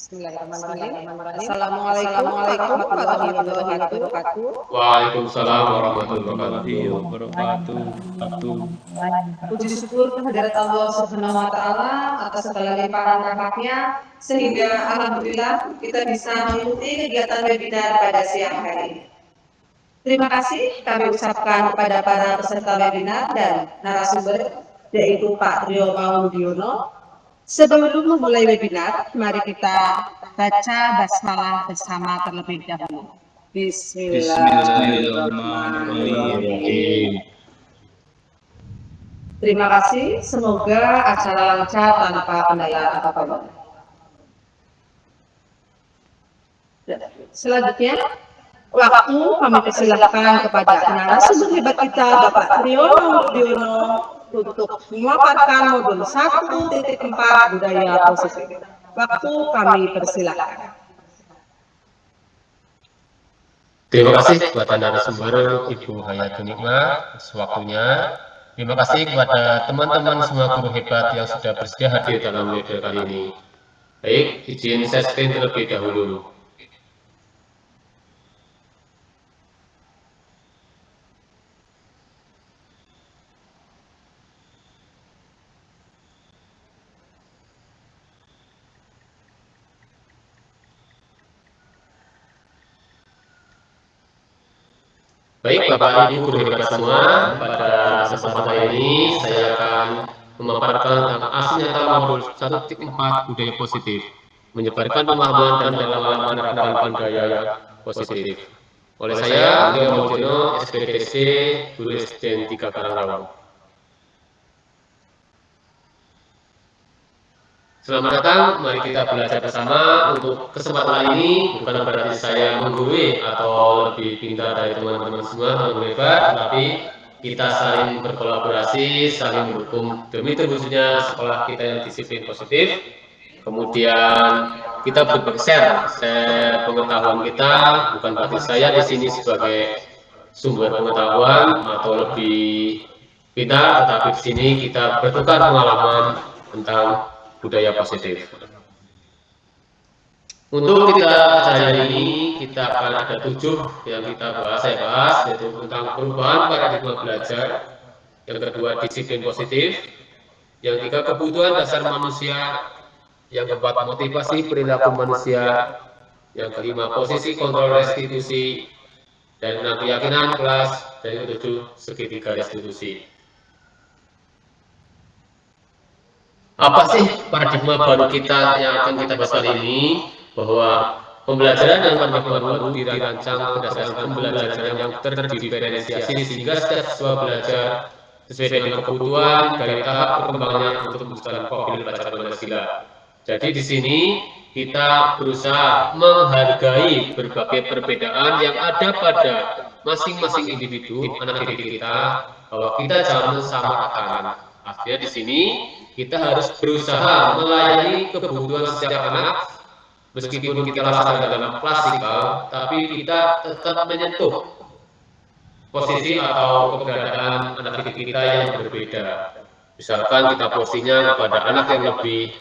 Bismillahirrahmanirrahim. Assalamualaikum warahmatullahi wabarakatuh. Waalaikumsalam warahmatullahi Wabarakatuh. Puji syukur kehadirat Allah Subhanahu wa taala atas segala limpahan rahmatnya sehingga alhamdulillah kita bisa mengikuti kegiatan webinar pada siang hari ini. Terima kasih kami ucapkan kepada para peserta webinar dan narasumber yaitu Pak Trio Mauludiono. Sebelum memulai webinar, mari kita baca basmalah bersama terlebih dahulu. Bismillahirrahmanirrahim. Terima kasih, semoga acara lancar tanpa kendala apapun. Selanjutnya, waktu kami persilahkan kepada narasumber hebat kita, Bapak Trio Mauludiono, untuk memaparkan modul 1.4 budaya positif. Waktu kami persilahkan. Terima kasih kepada narasumber Ibu Hayatul Nikmah atas waktunya. Terima kasih kepada teman-teman semua guru hebat yang sudah bersedia hadir dalam webinar kali ini. Baik, izin share screen terlebih dahulu. Baik, Bapak Ibu guru hebat semua, pada kesempatan kali ini saya akan memaparkan tentang asli nyata modul 1.4 budaya positif, menyebarkan pemahaman dan pengalaman penerapan budaya positif. Oleh saya, Trio Mauludiono, SPDC, Guru SDN 3 Karangrawang. Selamat datang, mari kita belajar bersama. Untuk kesempatan ini bukan berarti saya menggurui atau lebih pintar dari teman-teman semua guru hebat, tetapi kita saling berkolaborasi, saling mendukung demi terwujudnya sekolah kita yang disiplin positif. Kemudian kita share pengetahuan kita, bukan berarti saya di sini sebagai sumber pengetahuan atau lebih pintar, tetapi di sini kita bertukar pengalaman tentang budaya positif. Untuk kita acara ini kita akan ada 7 yang saya bahas, yaitu tentang perubahan paradigma belajar, yang kedua disiplin positif, yang ketiga kebutuhan dasar manusia, yang keempat motivasi perilaku manusia, yang kelima posisi kontrol restitusi, dan enam keyakinan kelas, dan yang ketujuh segitiga restitusi. Apa sih paradigma baru kita yang akan kita bahas kali ini? Bahwa pembelajaran dan paradigma baru dirancang berdasarkan pembelajaran yang terdiferensiasi sehingga setiap siswa belajar sesuai dengan kebutuhan dari tahap perkembangannya untuk mewujudkan profil pelajar Pancasila. Jadi di sini kita berusaha menghargai berbagai perbedaan yang ada pada masing-masing individu anak didik kita, bahwa kita jangan mensamaratakan. Artinya di sini kita harus berusaha melayani kebutuhan setiap anak, meskipun kita laksanakan dalam klasikal, tapi kita tetap menyentuh posisi atau keberadaan anak didik kita yang berbeda. Misalkan kita posisinya kepada anak yang lebih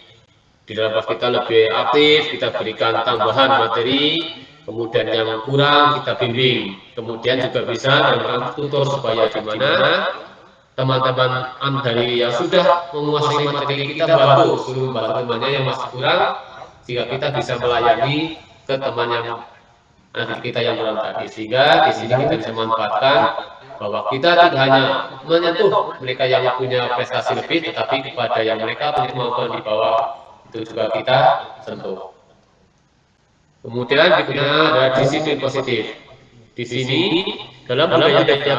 di dalam kelas kita lebih aktif, kita berikan tambahan materi, kemudian yang kurang kita bimbing, kemudian juga bisa dalam tutor supaya di mana teman-teman dari yang sudah menguasai materi kita bantu, suruh bantu temannya yang masih kurang, sehingga kita bisa melayani ke teman yang anak kita yang kurang tadi. Sehingga di sini kita bisa memanfaatkan bahwa kita tidak hanya menyentuh mereka yang punya prestasi lebih, tetapi kepada yang mereka punya kemampuan di bawah itu juga kita sentuh. Kemudian berikutnya ada disiplin positif. Di sini dalam budaya kita,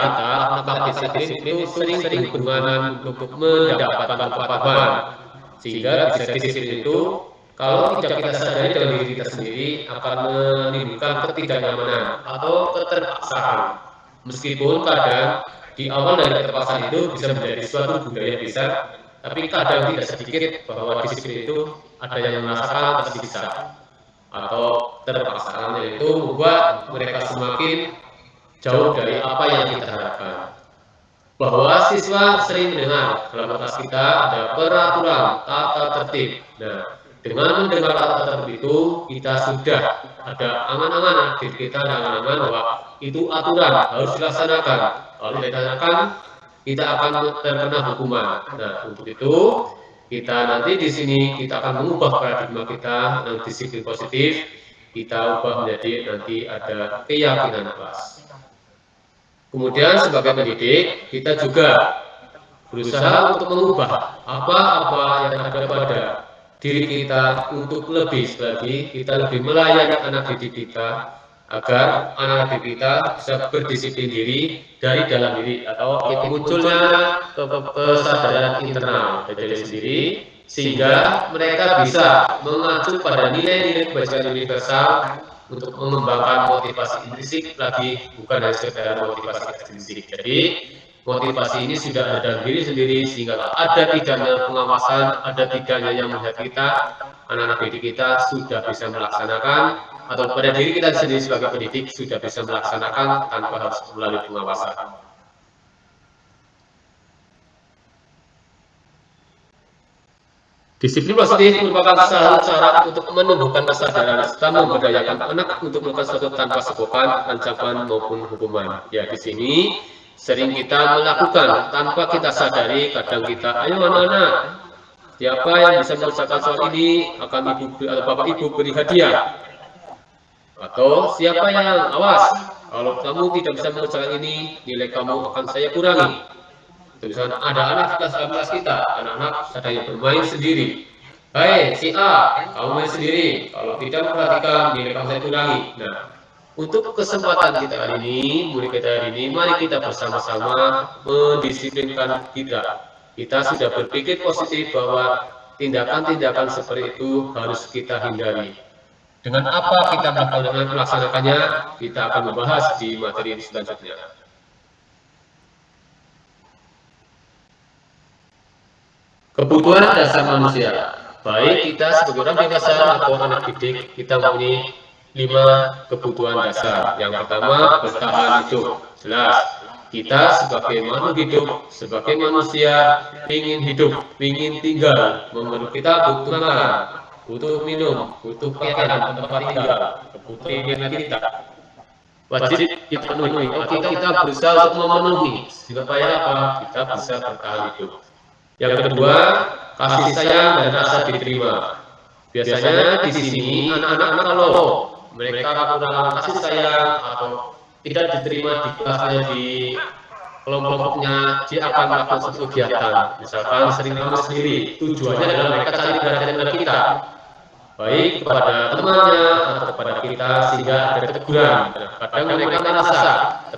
maka disiplin itu sering berhubungan untuk mendapatkan kepahaman, sehingga bisa disiplin itu kalau tidak kita sadari dalam diri kita sendiri akan menimbulkan ketidaknyamanan atau keterpaksaan. Meskipun kadang di awal dari keterpaksaan itu bisa menjadi suatu budaya besar, tapi kadang tidak sedikit bahwa disiplin itu ada yang merasakan tersiksa atau terpaksaan, yaitu membuat mereka semakin jauh dari apa yang kita harapkan. Bahwa siswa sering mendengar dalam kelas kita ada peraturan tata tertib. Nah, Dengan mendengar kata seperti itu, kita sudah ada angan-angan diri kita, ada angan-angan bahwa itu aturan harus dilaksanakan. Kalau dilaksanakan, kita akan terkena hukuman. Nah, untuk itu kita nanti di sini kita akan mengubah paradigma kita dengan disiplin positif. Kita ubah menjadi nanti ada keyakinan kelas. Kemudian sebagai pendidik, kita juga berusaha untuk mengubah apa-apa yang ada pada diri kita untuk lebih lagi kita lebih melayani anak didik kita agar anak didik kita bisa berdisiplin diri dari dalam diri atau munculnya kesadaran internal dari diri sendiri sehingga mereka bisa mengacu pada nilai-nilai kebajikan universal untuk mengembangkan motivasi intrinsik lagi bukan hanya sekedar motivasi ekstrinsik. Jadi motivasi ini sudah ada dalam diri sendiri sehingga ada tidaknya pengawasan, ada tidaknya yang melihat kita, anak-anak didik kita sudah bisa melaksanakan atau pada diri kita sendiri sebagai pendidik sudah bisa melaksanakan tanpa harus melalui pengawasan. Disiplin positif merupakan salah satu cara untuk menumbuhkan kesadaran serta memberdayakan anak untuk melakukan sesuatu tanpa sebutan, ancaman maupun hukuman. Ya, di sini sering kita melakukan tanpa kita sadari, kadang kita, ayo anak-anak, siapa yang bisa mengerjakan soal ini akan ibu atau bapak ibu beri hadiah. Atau siapa yang awas, kalau kamu tidak bisa mengerjakan ini, nilai kamu akan saya kurangi. Misalnya ada anak kelas kita, anak-anak sedang bermain sendiri. Hai, si A, kamu main sendiri. Kalau tidak memperhatikan, nilai kamu saya kurangi. Nah, untuk kesempatan kita hari ini, murid kita hari ini, mari kita bersama-sama mendisiplinkan kita. Kita sudah berpikir positif bahwa tindakan-tindakan seperti itu harus kita hindari. Dengan apa kita melaksanakannya, kita akan membahas di materi selanjutnya. Kebutuhan dasar manusia, baik kita sebagai orang dewasa atau anak didik, kita mempunyai 5 kebutuhan dasar. Yang pertama, bertahan hidup. Jelas, kita sebagai makhluk hidup, sebagai manusia, ingin hidup, ingin tinggal, kita butuh makan, butuh minum, butuh pakaian, tempat tinggal, kebutuhan kita. Wajib kita penuhi. Kita berusaha untuk memenuhi, supaya apa? Kita bisa bertahan hidup. Yang kedua, kasih sayang dan rasa diterima. Biasanya di sini anak-anak kalau mereka kurang kasih sayang atau tidak diterima di kelasnya di kelompoknya, dia akan melakukan suatu kegiatan. Misalkan sering kamu sendiri, tujuannya adalah mereka cari perhatian dari kita, baik kepada temannya atau kepada kita sehingga ada teguran. Kadang mereka merasa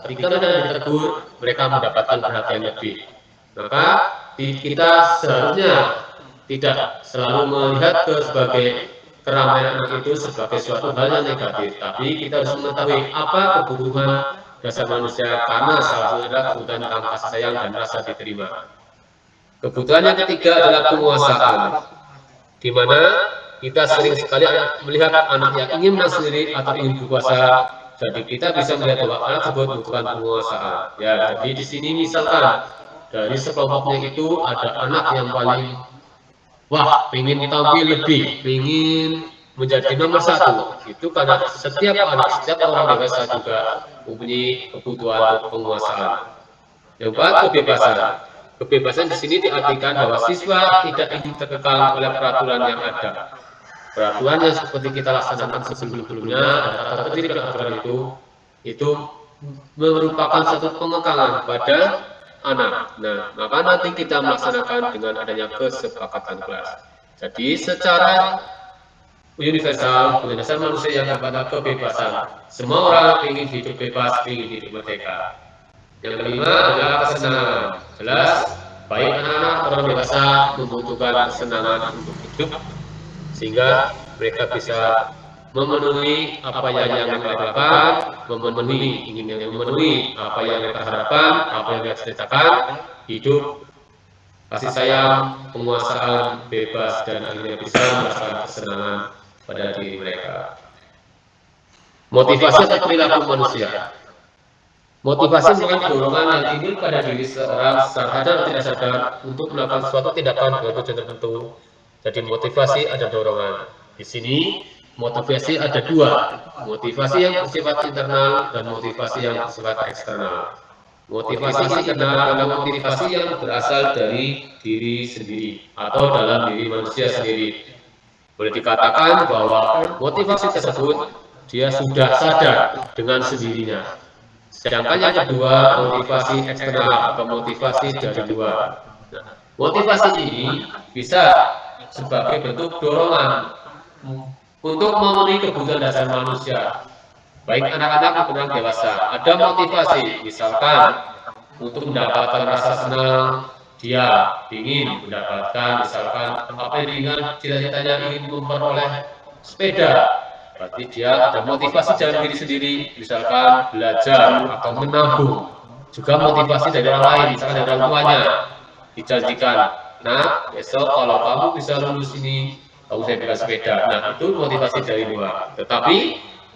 ketika mereka ditegur, mereka mendapatkan perhatian lebih. Maka kita seharusnya tidak selalu melihat sebagai keramaian anak itu sebagai suatu hal yang negatif, tapi kita harus mengetahui apa kebutuhan dasar manusia karena salah satu adalah kebutuhan tentang kasih sayang dan rasa diterima. Kebutuhan yang ketiga adalah penguasaan, di mana kita sering sekali melihat anak yang ingin menang sendiri atau ingin berkuasa, jadi kita bisa melihat bahwa anak tersebut membutuhkan penguasaan. Ya, jadi di sini misalkan dari sekelompoknya itu ada anak yang paling ingin tampil lebih, ingin menjadi nomor 1. Itu karena setiap orang dewasa juga mempunyai kebutuhan penguasaan. Yang keempat, kebebasan. Kebebasan di sini diartikan bahwa siswa tidak ingin terkekang oleh peraturan yang ada. Peraturan yang seperti kita laksanakan sebelum-sebelumnya, tata tertib dan aturan itu merupakan satu pengekangan pada anak. Nah, maka nanti kita melaksanakan dengan adanya kesepakatan kelas. Jadi secara universal, dasar manusia yang kepada kebebasan. Semua orang ingin hidup bebas, ingin hidup merdeka. Yang kelima adalah kesenangan. Jelas, baik anak-anak orang dewasa membutuhkan kesenangan untuk hidup, sehingga mereka bisa memenuhi apa yang mereka harapkan, memenuhi apa yang mereka harapkan, apa yang mereka ceritakan, hidup, kasih sayang, penguasaan, bebas, dan akhirnya bisa merasakan kesenangan pada diri mereka. Motivasi atau perilaku manusia. Motivasi merupakan dorongan yang timbul pada diri seorang secara sadar atau tidak sadar untuk melakukan suatu tindakan dengan tujuan tertentu. Jadi motivasi ada dorongan. Di sini motivasi ada dua, motivasi yang bersifat internal dan motivasi yang bersifat eksternal. Motivasi internal adalah motivasi yang berasal dari diri sendiri atau dalam diri manusia sendiri. Boleh dikatakan bahwa motivasi tersebut dia sudah sadar dengan sendirinya. Sedangkan yang kedua, motivasi eksternal atau motivasi dari luar. Nah, motivasi ini bisa sebagai bentuk dorongan untuk memenuhi kebutuhan dasar manusia, baik anak-anak maupun orang dewasa. Ada motivasi, misalkan untuk mendapatkan rasa senang, dia ingin mendapatkan, misalkan apa yang diinginkan, cita-citanya ingin memperoleh sepeda, berarti dia ada motivasi dalam diri sendiri, misalkan belajar atau menabung. Juga motivasi dari orang lain, misalkan dari orang tuanya, dijanjikan, nah besok kalau kamu bisa lulus ini, kamu saya berikan sepeda. Nah itu motivasi dari luar. Tetapi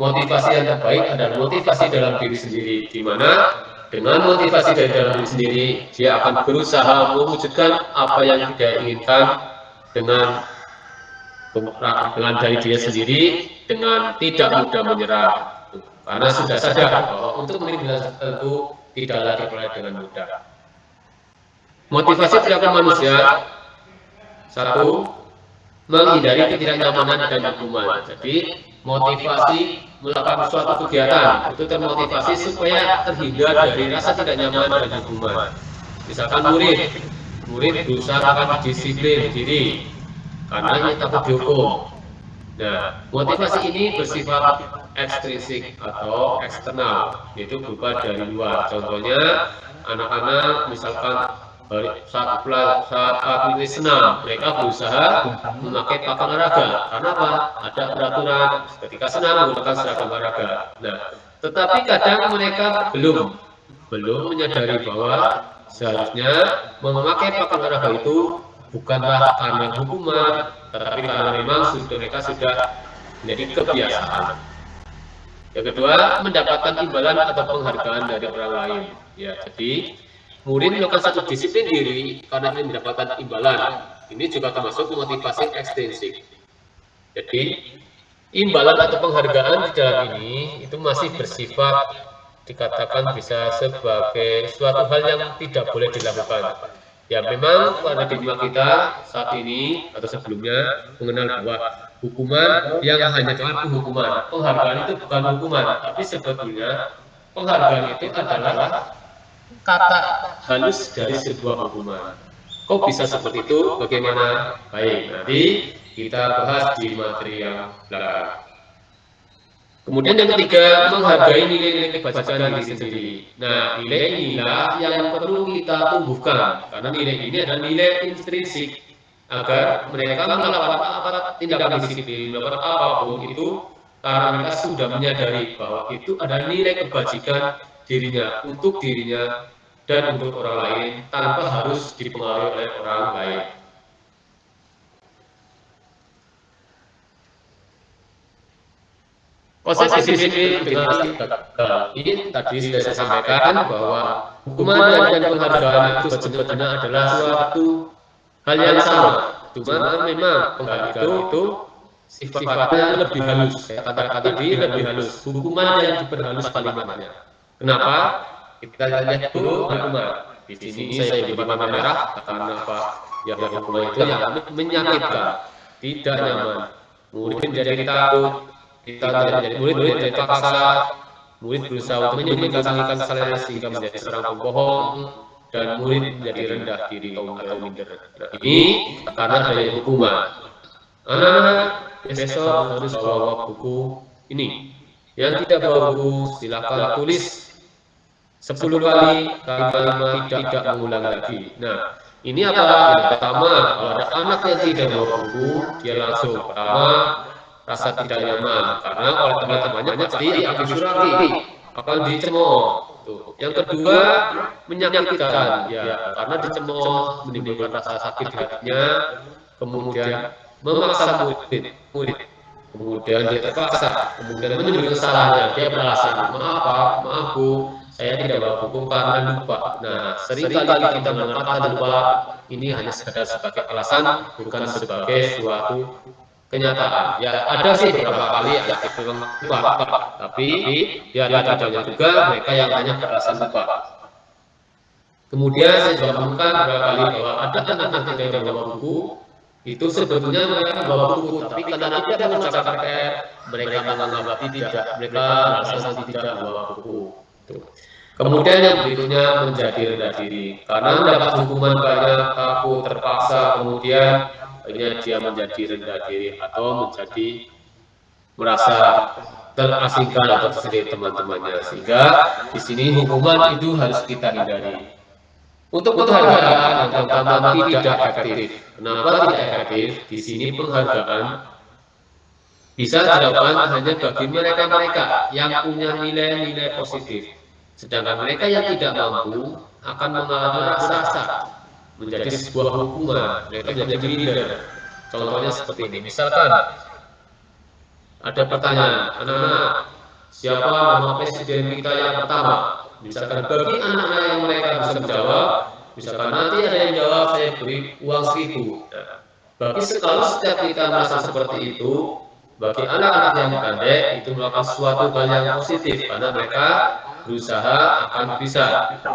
motivasi yang terbaik adalah motivasi dalam diri sendiri, di mana dengan motivasi dari dalam diri sendiri, dia akan berusaha mewujudkan apa yang dia inginkan dengan dari dia sendiri, dengan tidak mudah menyerah, karena sudah sadar bahwa untuk menjadi tertentu tidaklah diperoleh dengan mudah. Motivasi perilaku manusia, satu, menghindari ketidaknyamanan dan hukuman. Jadi motivasi melakukan suatu kegiatan itu termotivasi supaya terhindar dari rasa tidak nyaman dan hukuman. Misalkan murid berusaha akan disiplin diri karena takut dihukum. Nah, motivasi ini bersifat ekstrinsik atau eksternal, yaitu berupa dari luar. Contohnya anak-anak misalkan saat mengikuti senam, mereka berusaha memakai pakaian olahraga. Karena apa? Ada peraturan ketika senam menggunakan seragam olahraga. Nah, tetapi kadang mereka belum menyadari bahwa seharusnya memakai pakaian olahraga itu bukanlah karena hukuman, tetapi karena memang mereka sudah menjadi kebiasaan. Yang kedua, mendapatkan imbalan atau penghargaan dari orang lain. Ya, jadi murid melakukan satu disiplin diri karena ingin mendapatkan imbalan. Ini juga termasuk motivasi ekstrinsik. Jadi, imbalan atau penghargaan di dalam ini itu masih bersifat dikatakan bisa sebagai suatu hal yang tidak boleh dilakukan. Ya memang paradigma kita saat ini atau sebelumnya mengenal bahwa hukuman yang hanya dengan penghukuman. Penghargaan itu bukan hukuman, tapi sebetulnya penghargaan itu adalah kata halus dari sebuah hukuman. Kok bisa seperti itu? Bagaimana? Baik, nanti kita bahas di materi yang belakang. Kemudian yang ketiga, menghargai nilai-nilai kebajikan diri sendiri. Nah, nilai inilah yang perlu kita tumbuhkan, karena nilai ini adalah nilai intrinsik agar mereka melakukan tindakan disiplin, melakukan apapun itu karena mereka sudah menyadari bahwa itu adalah nilai kebajikan dirinya, untuk dirinya dan untuk orang lain tanpa harus dipengaruhi oleh orang lain. Proses disiplin dengan gagal ini tadi sudah saya sampaikan bahwa hukuman dan penghargaan itu sebetulnya adalah suatu hal yang sama. Cuma memang penghargaan itu sifatnya lebih halus. Saya katakan tadi lebih halus. Hukuman yang diperhalus kalimatnya. Kenapa? Kita lihat dulu hukuman. Di sini saya di warna merah karena apa? Ya hukuman itu yang menyakitkan, tidak nyaman. Murid menjadi takut, kita menjadi murid menjadi paksa, murid berusaha untuk menyembunyikan kesalahan sehingga menjadi seorang pembohong, dan murid menjadi rendah diri atau minder. Nah, ini karena adanya hukuman. Anak-anak besok harus bawa buku ini. Yang tidak bawa buku silakan tulis 10 kali kalimat tidak mengulang lagi. Nah, ini apa? Yang pertama, kalau ada anak yang tidak bawa buku, dia langsung pertama rasa tidak nyaman karena oleh teman-temannya pasti akan disurati, akan dicemooh. Yang kedua, menyakitkan, ya karena dicemooh menimbulkan rasa sakit di hatinya, kemudian memaksa murid, kemudian dia terpaksa, kemudian menyebut kesalahannya, dia beralasan, maaf bu, saya tidak bawa buku karena lupa. Nah, seringkali kita mendengar kata lupa ini hanya sekedar sebagai alasan, bukan sebagai suatu kenyataan. Ya ada sih beberapa kali anak itu lupa, tapi ya ada juga mereka yang hanya beralasan lupa. Kemudian saya juga menemukan beberapa kali bahwa ada anak yang tidak membawa buku, itu sebetulnya mereka membawa buku, tapi karena tidak mengerjakan PR, mereka menganggap tidak, mereka merasa tidak membawa buku. Kemudian yang berikutnya menjadi rendah diri, karena mendapat hukuman banyak, takut, terpaksa, kemudian akhirnya dia menjadi rendah diri atau menjadi merasa terasingkan atau tersendiri teman-temannya, sehingga di sini hukuman itu harus kita hindari. Untuk penghargaan yang pertama tidak efektif. Kenapa tidak efektif? Di sini penghargaan bisa dilakukan hanya bagi mereka-mereka yang punya nilai-nilai positif. Sedangkan mereka yang tidak mampu akan mengalami rasa menjadi sebuah hukuman, mereka menjadi minder. Contohnya seperti ini, misalkan ada pertanyaan, anak-anak, siapa nama presiden kita yang pertama? Misalkan bagi anak-anak yang mereka bisa menjawab, misalkan nanti ada yang jawab, saya beri uang 1.000. Nah, bagi kalau setiap kita merasa seperti itu, bagi anak-anak yang pendek itu melakukan suatu hal yang positif karena mereka berusaha akan bisa,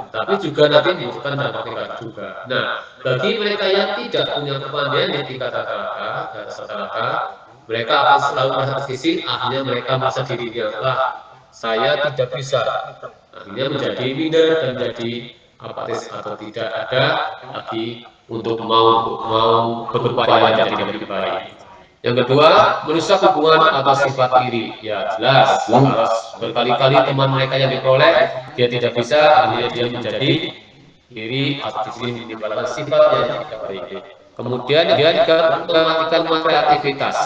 tapi juga nanti membutuhkan dampak negatif juga. Nah, bagi mereka yang tidak punya kepandaian di tingkat rata-rata, mereka akan selalu merasa tersisih, akhirnya mereka merasa dirinya, lah, saya tidak bisa. Akhirnya menjadi minder dan menjadi apatis atau tidak ada lagi untuk mau berupaya menjadi lebih baik. Yang kedua, merusak hubungan atau sifat iri. Ya jelas, harus berkali-kali teman mereka yang diperoleh, dia tidak bisa, akhirnya dia menjadi iri atau disini menimbulkan sifat yang tidak baik. Kemudian dia juga mematikan kreativitas.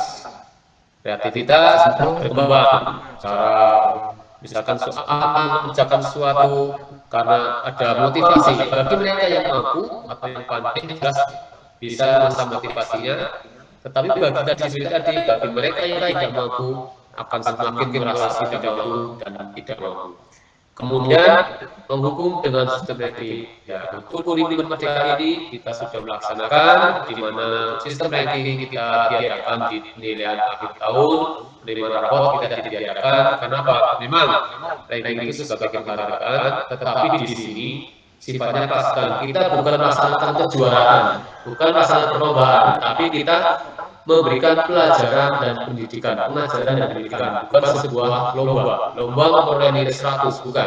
Kreativitas berkembang, cara misalkan mengerjakan sesuatu karena ada motivasi. Bagi mereka yang mampu atau yang pandai, jelas bisa merasa motivasinya. Tetapi bagi tadi, bagi mereka yang tidak mampu akan semakin merasa tidak mampu dan tidak mampu. Kemudian menghukum dengan sistematik. Ya, untuk kurikulum merdeka ini kita sudah melaksanakan, di mana sistem ranking kita diadakan di penilaian akhir tahun, penerimaan raport kita diadakan. Kenapa? Memang ranking itu sebagai penghargaan, tetapi di sini sifatnya pasukan. Kita bukan melaksanakan kejuaraan, bukan melaksanakan perlombaan, tapi kita memberikan pelajaran dan pendidikan, bukan sebuah lomba memperoleh nilai 100, bukan,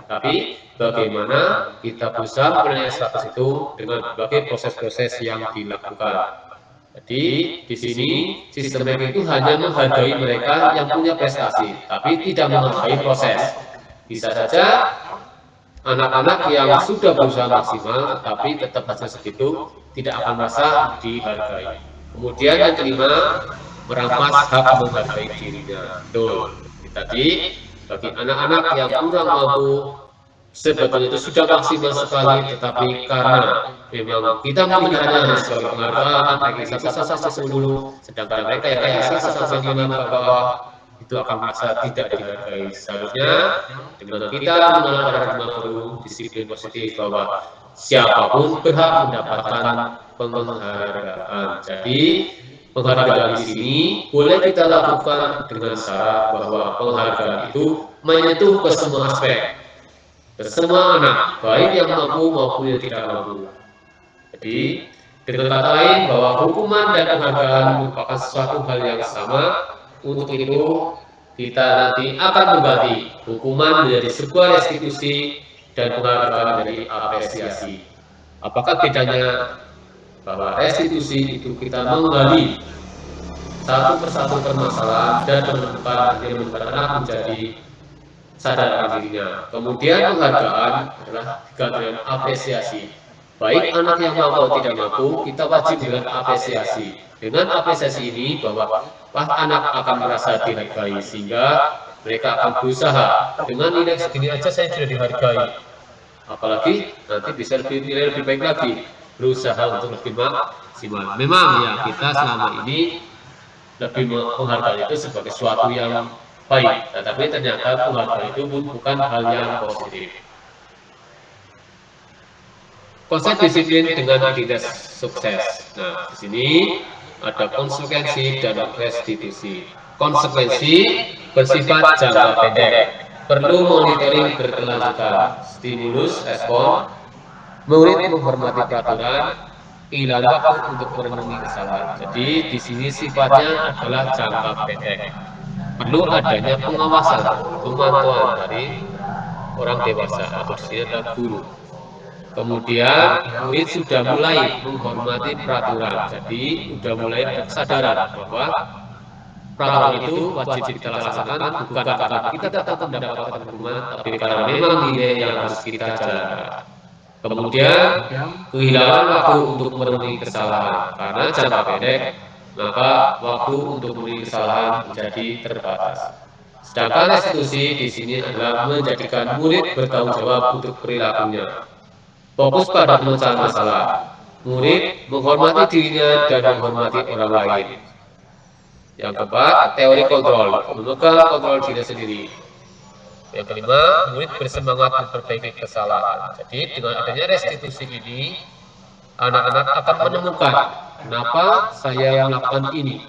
tapi bagaimana kita berusaha memperoleh 100 itu dengan berbagai proses-proses yang dilakukan. Jadi di sini sistem ranking itu hanya menghargai mereka yang punya prestasi, tapi tidak menghargai proses. Bisa saja anak-anak yang sudah berusaha maksimal, tapi tetap hasil segitu tidak akan merasa dihargai. Kemudian yang kelima, merampas hak menghargai dirinya. Betul. Tadi bagi anak-anak yang kurang mampu, sebetulnya itu sudah maksimal sekali, tetapi karena memang kita melihatnya sebagai penghargaan, ranking 1-10, sedangkan mereka yang 1-5 ke bawah itu akan merasa tidak dihargai. Seharusnya dengan kita mengenal paradigma baru, disiplin positif bahwa siapapun berhak mendapatkan penghargaan. Jadi penghargaan di sini boleh kita lakukan dengan syarat bahwa penghargaan itu menyentuh ke semua aspek, ke semua anak, baik yang mampu maupun yang tidak mampu. Jadi dengan kata lain bahwa hukuman dan penghargaan merupakan suatu hal yang sama. Untuk itu kita nanti akan membagi hukuman menjadi sebuah restitusi dan penghargaan menjadi apresiasi. Apakah bedanya? Bahwa restitusi itu kita menggali satu persatu permasalahan dan menemukan anak menjadi sadar dirinya. Kemudian penghargaan adalah dengan apresiasi. Baik anak yang mampu atau tidak mampu, kita wajib dengan apresiasi. Dengan apresiasi ini bahwa anak akan merasa dihargai, sehingga mereka akan berusaha. Dengan nilai segini aja saya sudah dihargai, apalagi nanti bisa nilai lebih baik lagi, berusaha untuk lebih maksimal. Memang ya kita selama ini lebih menghargai itu sebagai sesuatu yang baik, tetapi ternyata penghargaan itu bukan hal yang positif. konsep disiplin dengan identitas sukses. Nah, di sini ada konsekuensi dan restitusi. Konsekuensi bersifat jangka pendek, perlu monitoring berkelanjutan, stimulus respon, murid menghormati peraturan, kehilangan waktu untuk merenungi kesalahan. Jadi di sini sifatnya adalah jangka pendek. Perlu adanya pengawasan, pemantauan dari orang dewasa atau di sini adalah guru. Kemudian murid sudah mulai menghormati peraturan, jadi sudah mulai ada kesadaran bahwa peraturan itu wajib kita laksanakan bukan karena kita tetap mendapatkan hukuman, tapi karena memang nilai yang harus kita jalankan. Kemudian kehilangan waktu untuk merenungi kesalahan karena jangka pendek, maka waktu untuk merenungi kesalahan menjadi terbatas. Sedangkan restitusi di sini adalah menjadikan murid bertanggung jawab untuk perilakunya. Fokus pada pemecahan masalah. Murid menghormati dirinya dan menghormati orang lain. Yang keempat, teori kontrol, memegang kontrol diri sendiri. Yang kelima, murid bersemangat memperbaiki kesalahan. Jadi dengan adanya restitusi ini, anak-anak akan menemukan kenapa saya melakukan ini,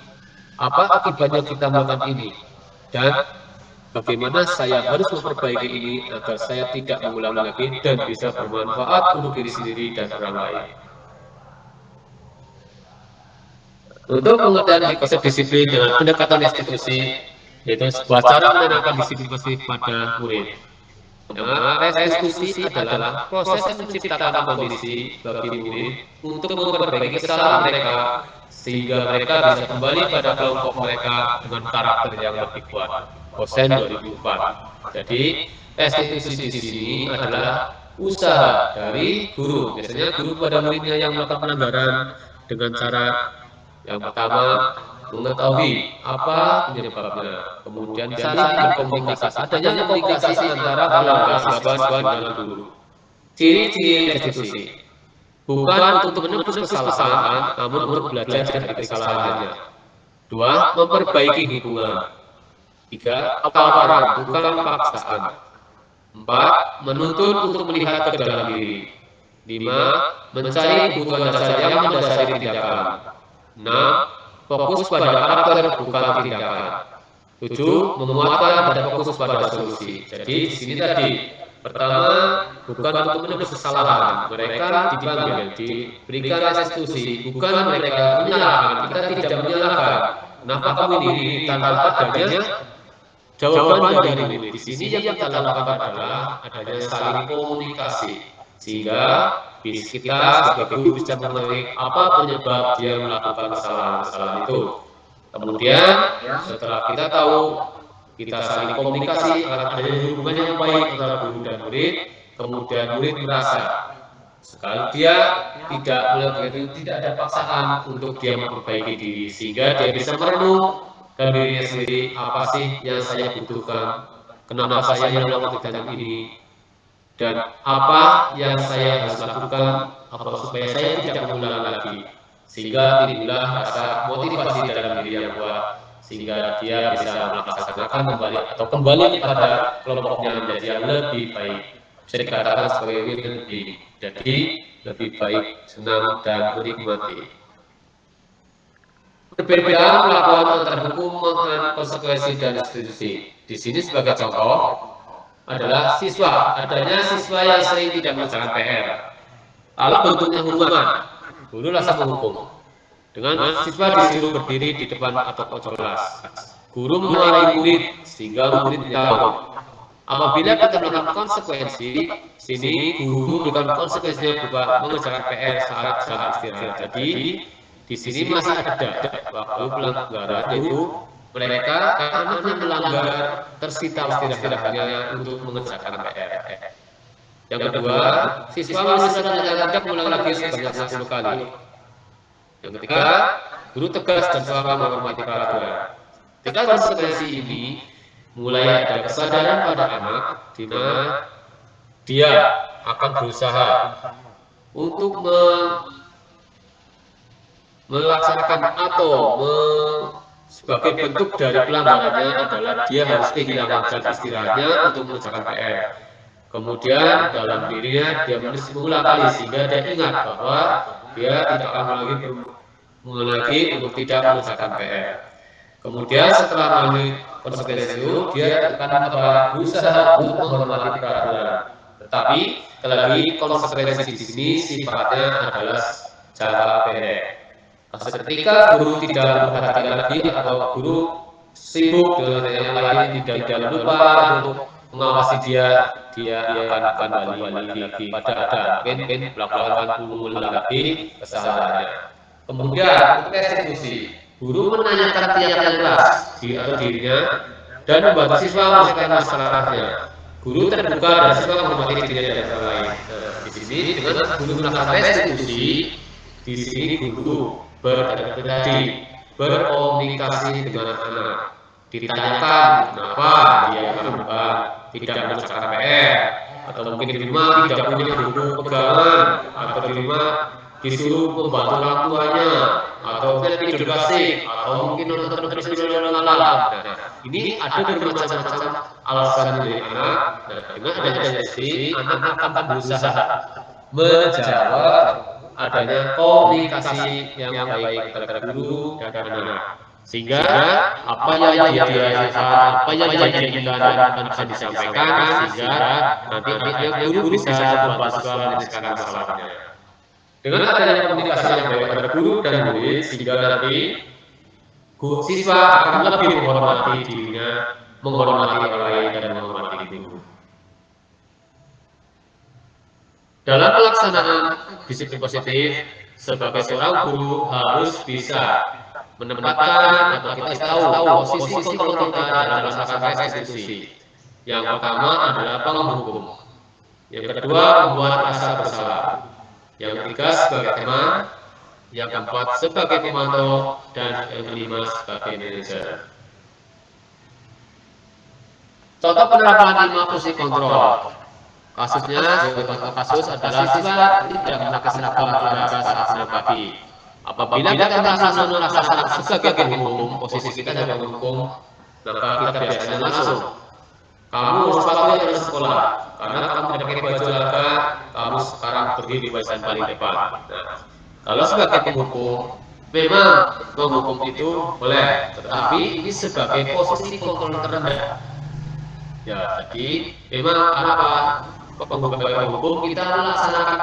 apa akibatnya kita melakukan ini, dan bagaimana saya harus memperbaiki ini agar saya tidak mengulangi lagi dan bisa bermanfaat untuk diri sendiri dan orang lain. Untuk pengertian konsep disiplin dengan pendekatan restitusi, yaitu sebuah cara menanamkan disiplin positif pada murid. Nah, restitusi adalah proses menciptakan kondisi bagi murid untuk memperbaiki kesalahan mereka sehingga mereka bisa kembali pada kelompok mereka dengan karakter yang lebih kuat. Kosen 2004. Jadi restitusi di sini adalah usaha dari guru. Biasanya guru pada muridnya yang melakukan pelanggaran dengan cara yang pertama mengetahui apa penyebabnya, kemudian saling berkomunikasi. Adanya komunikasi antara keluarga siswa dengan guru. Ciri-ciri restitusi bukan untuk menebus kesalahan, namun untuk belajar dari kesalahannya. Dua, memperbaiki hubungan. Tiga, tawaran bukan paksaan. Empat, menuntun untuk melihat ke dalam diri. Lima, mencari kebutuhan dasar yang mendasari tindakan. 6. Fokus pada karakter bukan tindakan. 7. Memuatkan dan fokus pada solusi. Jadi di sini tadi pertama bukan untuk menebus kesalahan, mereka dipanggil, diberikan restitusi, bukan mereka menyalahkan. Kita tidak menyalahkan. Kenapa kamu ini tanpa adanya jawaban dari murid. Di sini yang kita lakukan adalah adanya saling komunikasi sehingga kita sebagai guru bisa mengetahui apa penyebab dia melakukan kesalahan-kesalahan itu. Kemudian setelah kita tahu, kita saling komunikasi akan ada hubungan yang baik antara guru dan murid. Kemudian murid merasa sekali dia tidak melihat itu, tidak ada paksaan untuk dia memperbaiki diri, sehingga dia bisa merenung dan dirinya sendiri, apa sih yang saya butuhkan, kenapa saya melakukan kegiatan ini, dan apa yang saya harus lakukan supaya saya tidak mengulang lagi, sehingga timbullah rasa motivasi dalam diri yang kuat, sehingga dia bisa melaksanakan kembali atau kembali kepada kelompoknya menjadi yang lebih baik. Bisa dikatakan sebagai win-win, jadi lebih baik, senang dan menikmati. Perbedaan perlakuan antara hukum dengan konsekuensi dan restitusi. Di sini sebagai contoh adalah siswa. Adanya siswa yang sering tidak mengerjakan PR. Lalu bentuknya hukuman. Guru langsung menghukum. Dengan siswa disuruh berdiri di depan atau pojok kelas. Guru memarahi murid sehingga murid tahu. Apabila kita melakukan konsekuensi, sini guru memberikan konsekuensinya berupa mengerjakan PR saat jam istirahat. Jadi di sini masih ada waktu pelanggaran, yaitu mereka anaknya melanggar tersita istirahatnya untuk mengerjakan PR. Yang kedua, siswa misalnya tidak mengulang lagi sebanyak 10 kali. Yang ketiga, guru tegas dan selalu menghormati peraturan. Ketika konsekuensi ini mulai ada kesadaran pada anak, di mana dia akan berusaha untuk melaksanakan atau sebagai bentuk dari pelanggarannya adalah dia harus kehilangan jam istirahatnya untuk mengerjakan PR. Kemudian dalam dirinya dia menulis berulang kali sehingga dia ingat bahwa dia tidak akan mengulangi lagi untuk tidak mengerjakan PR. Kemudian setelah melalui konsekuensi itu, dia akan berusaha untuk menghormati peraturan. Tetapi sekali lagi konsekuensi di sini sifatnya adalah jangka pendek. Ketika guru tidak memperhatikan lagi atau guru sibuk dengan yang lain tidak lupa untuk mengawasi dia akan kembali lagi pada ada mungkin melakukan mengulang lagi kesalahannya. Kemudian untuk restitusi, guru menanyakan tiap kelas atau dirinya dan membantu siswa menyelesaikan masalahnya. Guru terbuka dan siswa menghormati dirinya dan orang lain. Di sini dengan guru melakukan restitusi, di sini guru berkomunikasi dengan anak, ditanyakan kenapa dia tidak mengerjakan PR, atau mungkin di rumah tidak punya buku pegangan, atau di rumah disuruh membantu orang tuanya, atau mungkin tidur klasik, atau mungkin nonton televisi malam. Nah, ini ada bermacam-macam alasan dari anak. Nah, dengan adanya sesi, anak akan berusaha menjawab adanya komunikasi yang baik antara guru dan anak, sehingga apa yang dia rasakan, apa yang dia inginkan akan bisa disampaikan, sehingga nanti guru bisa membantu siswa menyelesaikan masalahnya. Dengan adanya komunikasi yang baik antara guru dan murid, sehingga nanti siswa akan lebih menghormati dirinya, menghormati orang lain, dan menghormati guru. Dalam pelaksanaan disiplin positif, sebagai seorang guru harus bisa menempatkan atau kita tahu posisi kontrol kita dalam melaksanakan restitusi. Yang pertama adalah penghukum. Yang kedua, membuat rasa bersalah. Yang ketiga, sebagai teman. Yang keempat, sebagai pemantau. Dan yang kelima, sebagai manajer. Contoh penerapan 5 posisi kontrol. Kasusnya, kasus adalah siswa tidak memakai seragam olahraga saat senam pagi. Apabila kita melaksanakan sebagai penghukum, posisi kita sebagai penghukum, maka kita biasanya langsung, kamu sepatunya harus sekolah, karena kamu tidak pakai baju olahraga, kamu sekarang berdiri di barisan paling depan. Nah, kalau sebagai penghukum, memang menghukum itu boleh, tetapi ini sebagai posisi kontrol terendah. Ya, jadi memang apa? Penghukum kita melaksanakan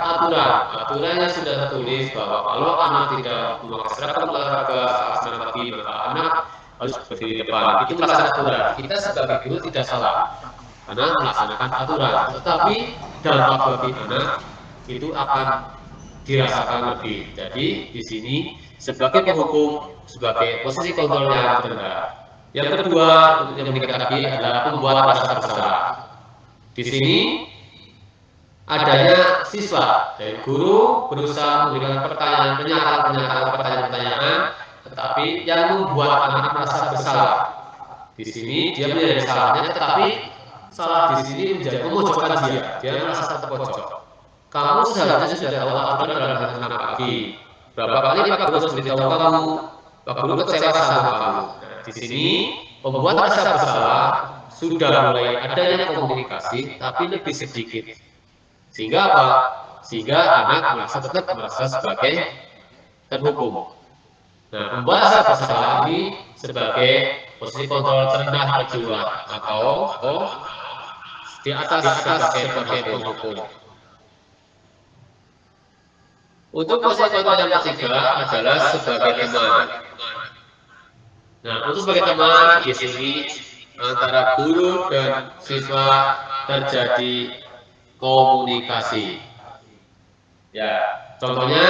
aturan yang sudah tertulis bahwa kalau anak tidak memakai seragam olahraga saat senam pagi, maka anak harus berdiri di depan. Itu melaksanakan aturan. Kita sebagai guru tidak salah karena melaksanakan aturan, tetapi dampak bagi anak itu akan dirasakan lebih. Jadi di sini sebagai penghukum, sebagai posisi kontrol yang terendah. Yang kedua, yang meningkat lagi adalah membuat rasa bersalah. Di sini adanya siswa dan guru berusaha memberikan pertanyaan, tetapi yang membuat anak merasa bersalah. Di sini dia menjadi salahnya, tetapi salah di sini menjadi memojokkan dia merasa terpojok. Kamu seharusnya sudah tahu aturan dalam senam pagi. Berapa kali Pak Guru memberitahu kamu, Pak Guru kecewa sama kamu. Di sini membuat rasa bersalah sudah mulai adanya komunikasi, tapi lebih sedikit. Sehingga apa? Sehingga anak tetap merasa sebagai terhukum. Nah, membuat rasa bersalah ini sebagai posisi kontrol terendah kedua atau di atas sebagai penghukum. Untuk posisi kontrol yang ketiga adalah sebagai teman. Nah, untuk sebagai teman di sini antara guru dan siswa terjadi komunikasi. Ya, contohnya,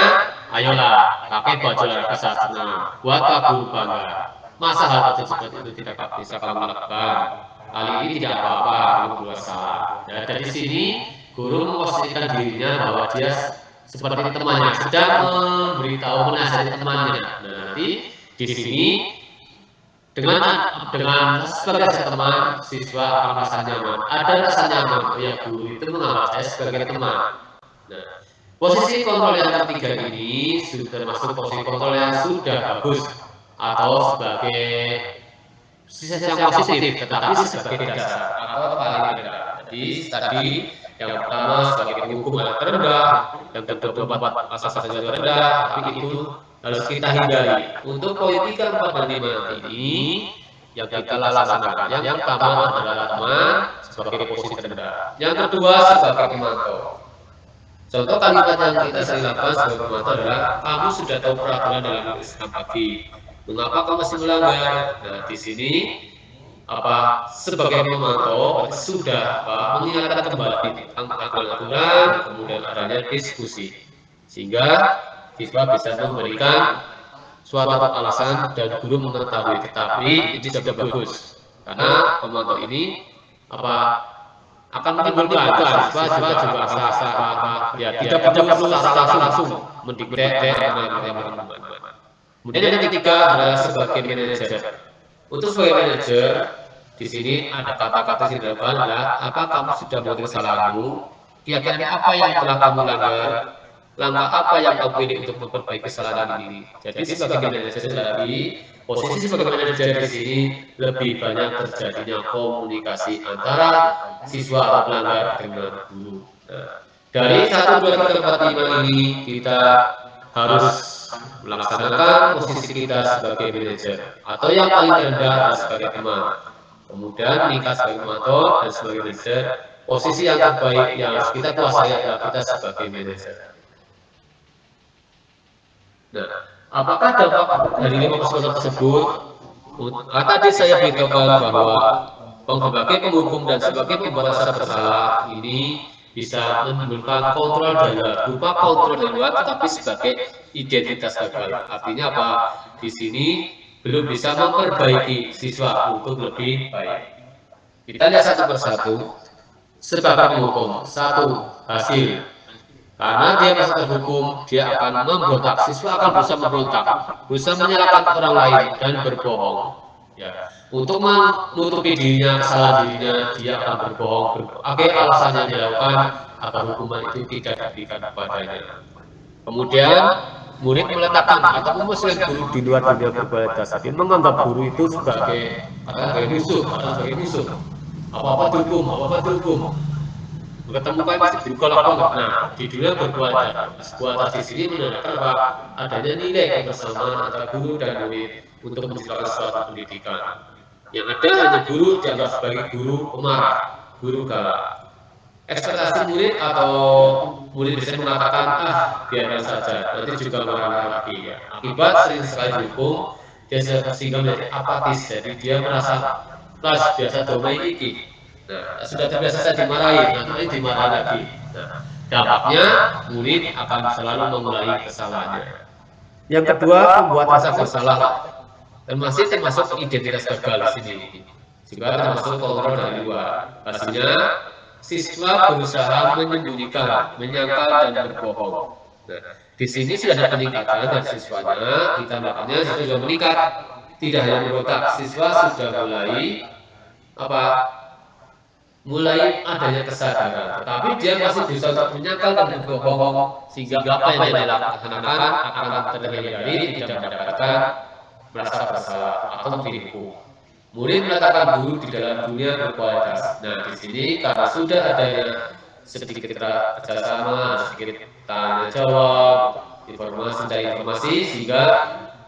ayolah pakai baju olahraga saat senam, buat Pak Guru bangga. Masa hal tersebut itu tidak bisa kamu lakukan? Kali ini tidak apa-apa, kamu buat salah. Ya, dari sini guru memposisikan dirinya bahwa dia seperti temannya sedang memberitahu menasihati temannya. Nah, nanti di sini dengan sebagai teman, siswa akan merasa nyaman. Ada rasa nyaman, ya guru itu menganggap saya sebagai teman. Nah, posisi kontrol yang ketiga ini sudah termasuk posisi kontrol yang sudah bagus atau sebagai sisi yang positif, tetapi sebagai dasar atau paling tidak. Jadi tadi Yang pertama sebagai penghukum anak terendah, yang ke-24 asas-asasnya terendah, tapi itu harus kita hindari. Untuk poin 3, 4, dan 5 ini yang kita laksanakan. Yang pertama adalah teman sebagai posisi terendah. Yang kedua sebagai pemantau. Contoh kalimat yang kita sering lakukan sebagai pemantau adalah kamu sudah tahu peraturan dalam Islam pagi. Mengapa kamu masih melanggar? Nah, di sini sebagai pemantau sudah mengingatkan kembali tentang aturan, kemudian adanya diskusi, sehingga siswa bisa memberikan suatu alasan dan guru mengetahui. Tetapi ini sudah bagus karena pemantau ini akan menimbulkan siswa juga asa ya tidak perlu secara langsung mendikte. Kemudian yang ketiga adalah sebagai manajer. Untuk sebagai manajer, di sini ada kata-kata yang dilakukan adalah apa kamu sudah melakukan kesalahanmu, keyakinan apa yang telah kamu langkah apa yang kamu pilih untuk memperbaiki kesalahan ini. Jadi sebagai manajer lagi, posisi sebagai manajer di sini lebih banyak terjadinya komunikasi antara siswa atau pelanggar dengan guru. Nah, dari 1, 2, 3, 4, 5 ini kita harus melaksanakan posisi kita sebagai manajer atau yang paling rendah sebagai teman. Kemudian nikah sebagai pemantau dan sebagai manajer. Posisi yang terbaik yang harus kita kuasai adalah kita sebagai manajer. Nah, apakah dampak dari 5 persoalan tersebut? Tadi saya beritahukan bahwa sebagai penghukum dan sebagai pembuat rasa bersalah ini bisa menimbulkan kontrol dalam berupa kontrol dari luar, tetapi sebagai identitas gagal. Artinya apa? Di sini belum bisa memperbaiki siswa untuk lebih baik. Kita lihat satu persatu. Sebagai penghukum, 1, hasil. Karena dia masih terhukum, dia akan memberontak. Siswa akan berusaha memberontak, berusaha menyalahkan orang lain dan berbohong. Ya, untuk menutupi dirinya, kesalahan dirinya, dia akan berbohong. Alasannya dilakukan agar hukuman itu tidak diberikan kepadanya. Kemudian murid meletakkan atau memusnahkan guru di luar dunia berkualitas, tapi menganggap guru itu sebagai musuh atau sebagai musuh. Apa-apa dihukum. Ketemukan guru kalau nah di dunia berkualitas. Kualitas di sini menandakan bahwa adanya nilai kebersamaan antara guru dan murid untuk menciptakan suatu pendidikan. Yang ada hanya guru dianggap sebagai guru pemarah, guru galak. Ekspektasi murid atau murid bisa mengatakan biarkan saja, nanti juga marah lagi. Ya. Akibat sering sekali dihukum, dia sehingga menjadi apatis, jadi dia merasa biasa domai iki. Nah, sudah terbiasa saya dimarahi, nanti dimarahi lagi. Nah, dampaknya murid akan selalu mengulangi kesalahannya. Yang kedua, membuat rasa bersalah termasuk identitas gagal di sini. Juga termasuk kontrol dari luar. Hasilnya, siswa berusaha menyembunyikan, menyangkal dan berbohong. Nah, di sini sudah ada peningkatan dari siswanya, ditambahkannya sudah meningkat. Tidak hanya memberontak, siswa sudah mulai adanya kesadaran, tetapi dia masih bisa untuk menyangkal dan berbohong sehingga apa yang dia lakukan akan terhindari, tidak mendapatkan merasa bersalah atau dihukum. Murid meletakkan guru di dalam dunia berkualitas. Nah, di sini karena sudah adanya sedikit kerjasama, sedikit tanya jawab, informasi, sehingga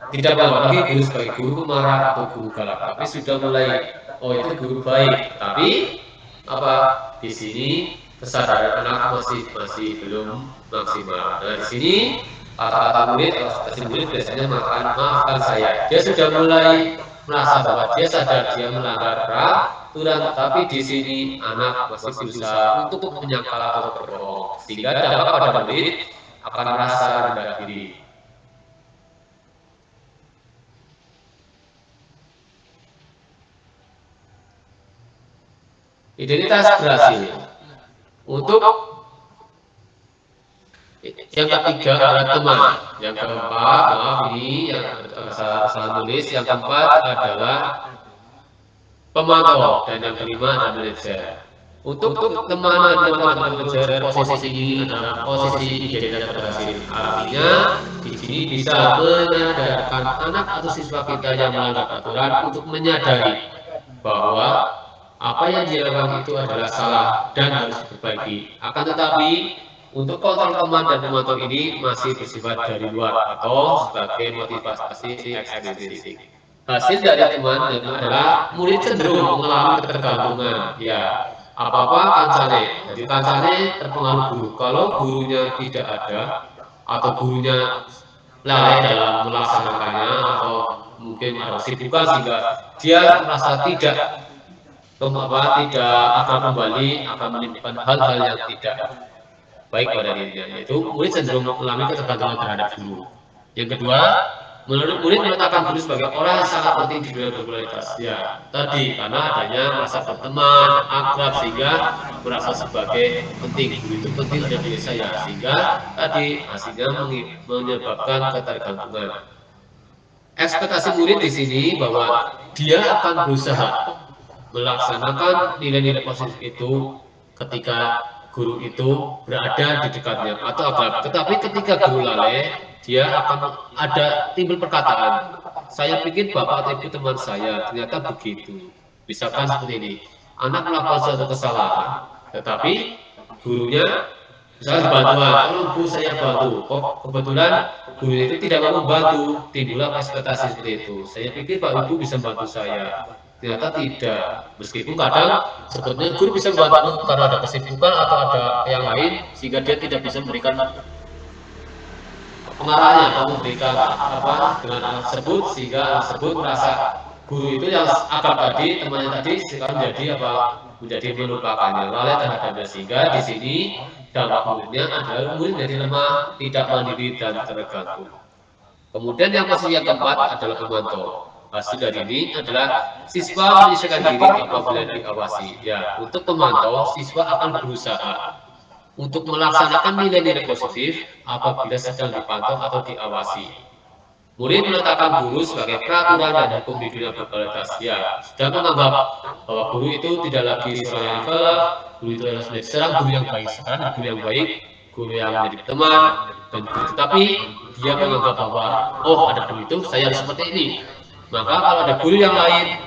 tidak lagi guru sebagai guru pemarah atau guru galak, tapi sudah mulai itu guru baik, tapi di sini kesadaran anak masih belum maksimal. Nah, di sini kata-kata murid atau murid biasanya maafkan saya. Dia sudah mulai merasa bahwa dia sadar dia melanggar peraturan, tapi di sini anak masih berusaha untuk menyangkal atau berbohong, sehingga dampak pada murid akan merasa rendah diri. Identitas berhasil. Untuk yang ketiga adalah teman. Yang keempat, ini yang salah tulis. Yang keempat adalah pemantau dan yang kelima adalah manajer. Untuk teman manajer, posisi ini adalah posisi identitas berhasil. Artinya di sini bisa menyadarkan anak atau siswa kita yang melanggar aturan untuk menyadari bahwa apa yang dia lakukan itu adalah salah dan harus diperbaiki. Akan tetapi untuk kontrol teman dan pemantau ini masih bersifat dari luar atau sebagai motivasi ekstrinsik. Hasil dari teman itu adalah murid cenderung mengalami ketergantungan. Ya, apa-apa kancane. Jadi kancane terpengaruh guru. Kalau gurunya tidak ada atau gurunya lalai dalam melaksanakannya atau mungkin ada kesibukan sehingga dia merasa tidak akan kembali akan menimbulkan hal-hal yang tidak baik pada dirinya, yaitu murid cenderung mengalami ketergantungan terhadap guru. Yang kedua, menurut murid meletakkan guru sebagai orang yang sangat penting di dunia berkualitas. Ya, tadi karena adanya merasa berteman, akrab sehingga merasa sebagai penting. Guru itu penting ada di saya sehingga tadi hasilnya menyebabkan ketergantungan. Ekspektasi murid di sini bahwa dia akan berusaha melaksanakan nilai-nilai positif itu ketika guru itu berada di dekatnya atau akrab. Tetapi ketika guru lalai, dia akan ada timbul perkataan, saya pikir bapak atau ibu teman saya, ternyata begitu. Misalkan seperti ini, anak melakukan suatu kesalahan, tetapi gurunya misalnya bantuan, tolong bu saya bantu. Kok kebetulan guru itu tidak mau membantu, timbullah ekspektasi seperti itu. Saya pikir pak ibu bisa bantu saya. Ternyata tidak. Meskipun kadang sebetulnya guru bisa membantu karena ada kesibukan atau ada yang lain sehingga dia tidak bisa memberikan pengarahnya atau memberikan apa dengan anak tersebut sehingga anak tersebut merasa guru itu yang akrab tadi temannya tadi sekarang menjadi apa menjadi melupakannya lalai terhadapnya sehingga di sini dampak muridnya adalah murid menjadi lemah, tidak mandiri dan tergantung. Kemudian yang posisi yang keempat adalah pemantau. Hasil dari ini adalah siswa menyesuaikan diri apabila diawasi. Ya, untuk pemantau siswa akan berusaha untuk melaksanakan nilai-nilai positif apabila sedang dipantau atau diawasi. Murid meletakkan guru sebagai peraturan dan hukum di dunia berkualitas. Ya, dan menganggap bahwa guru itu tidak lagi seorang yang galak, guru itu adalah seorang guru yang baik. Sekarang guru yang baik, guru yang menjadi teman, dan guru. Tetapi dia menganggap bahwa oh ada guru itu, saya harus seperti ini. Maka kalau ada guru yang lain,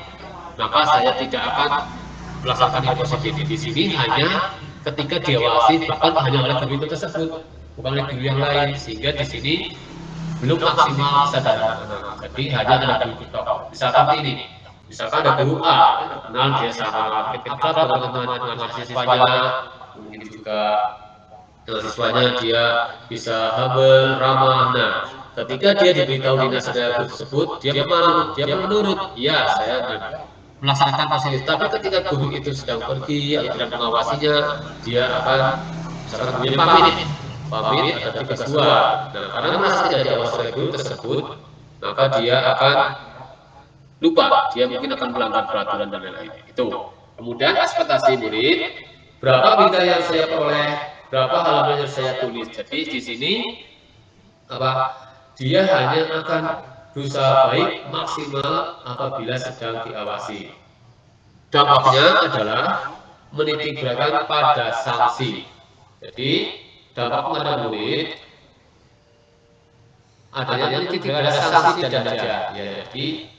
maka saya tidak akan melaksanakan yang positif. Di sini hanya ketika diawasi bahkan hanya oleh guru itu tersebut, bukan oleh guru yang lain, sehingga di sini belum maksimal kesadaran anak. Jadi hanya ada guru ketok. Misalkan ini, misalkan ada guru A, kenal dia sama ketika teman-teman dengan siswanya, mungkin juga dengan siswanya dia bisa humble, ramah. Nah, ketika dia diberitahu dinasnya guru tersebut, dia menurut, ya saya melaksanakan fasilitas. Tapi ketika guru itu sedang pergi atau tidak mengawasinya, dia akan misalkan gurunya pamit ada tugas dua. Nah, karena merasa tidak diawasi oleh guru tersebut, maka dia akan lupa, dia mungkin akan melanggar peraturan dan lain-lain. Itu. Kemudian ekspektasi murid, berapa bidang yang saya peroleh, berapa halaman yang saya tulis. Jadi di sini apa? Dia hanya akan berusaha baik maksimal apabila sedang diawasi. Dampaknya adalah menitik beratkan pada sanksi. Jadi dampak pada murid adanya menitik beratkan sanksi dan denda. Ya, jadi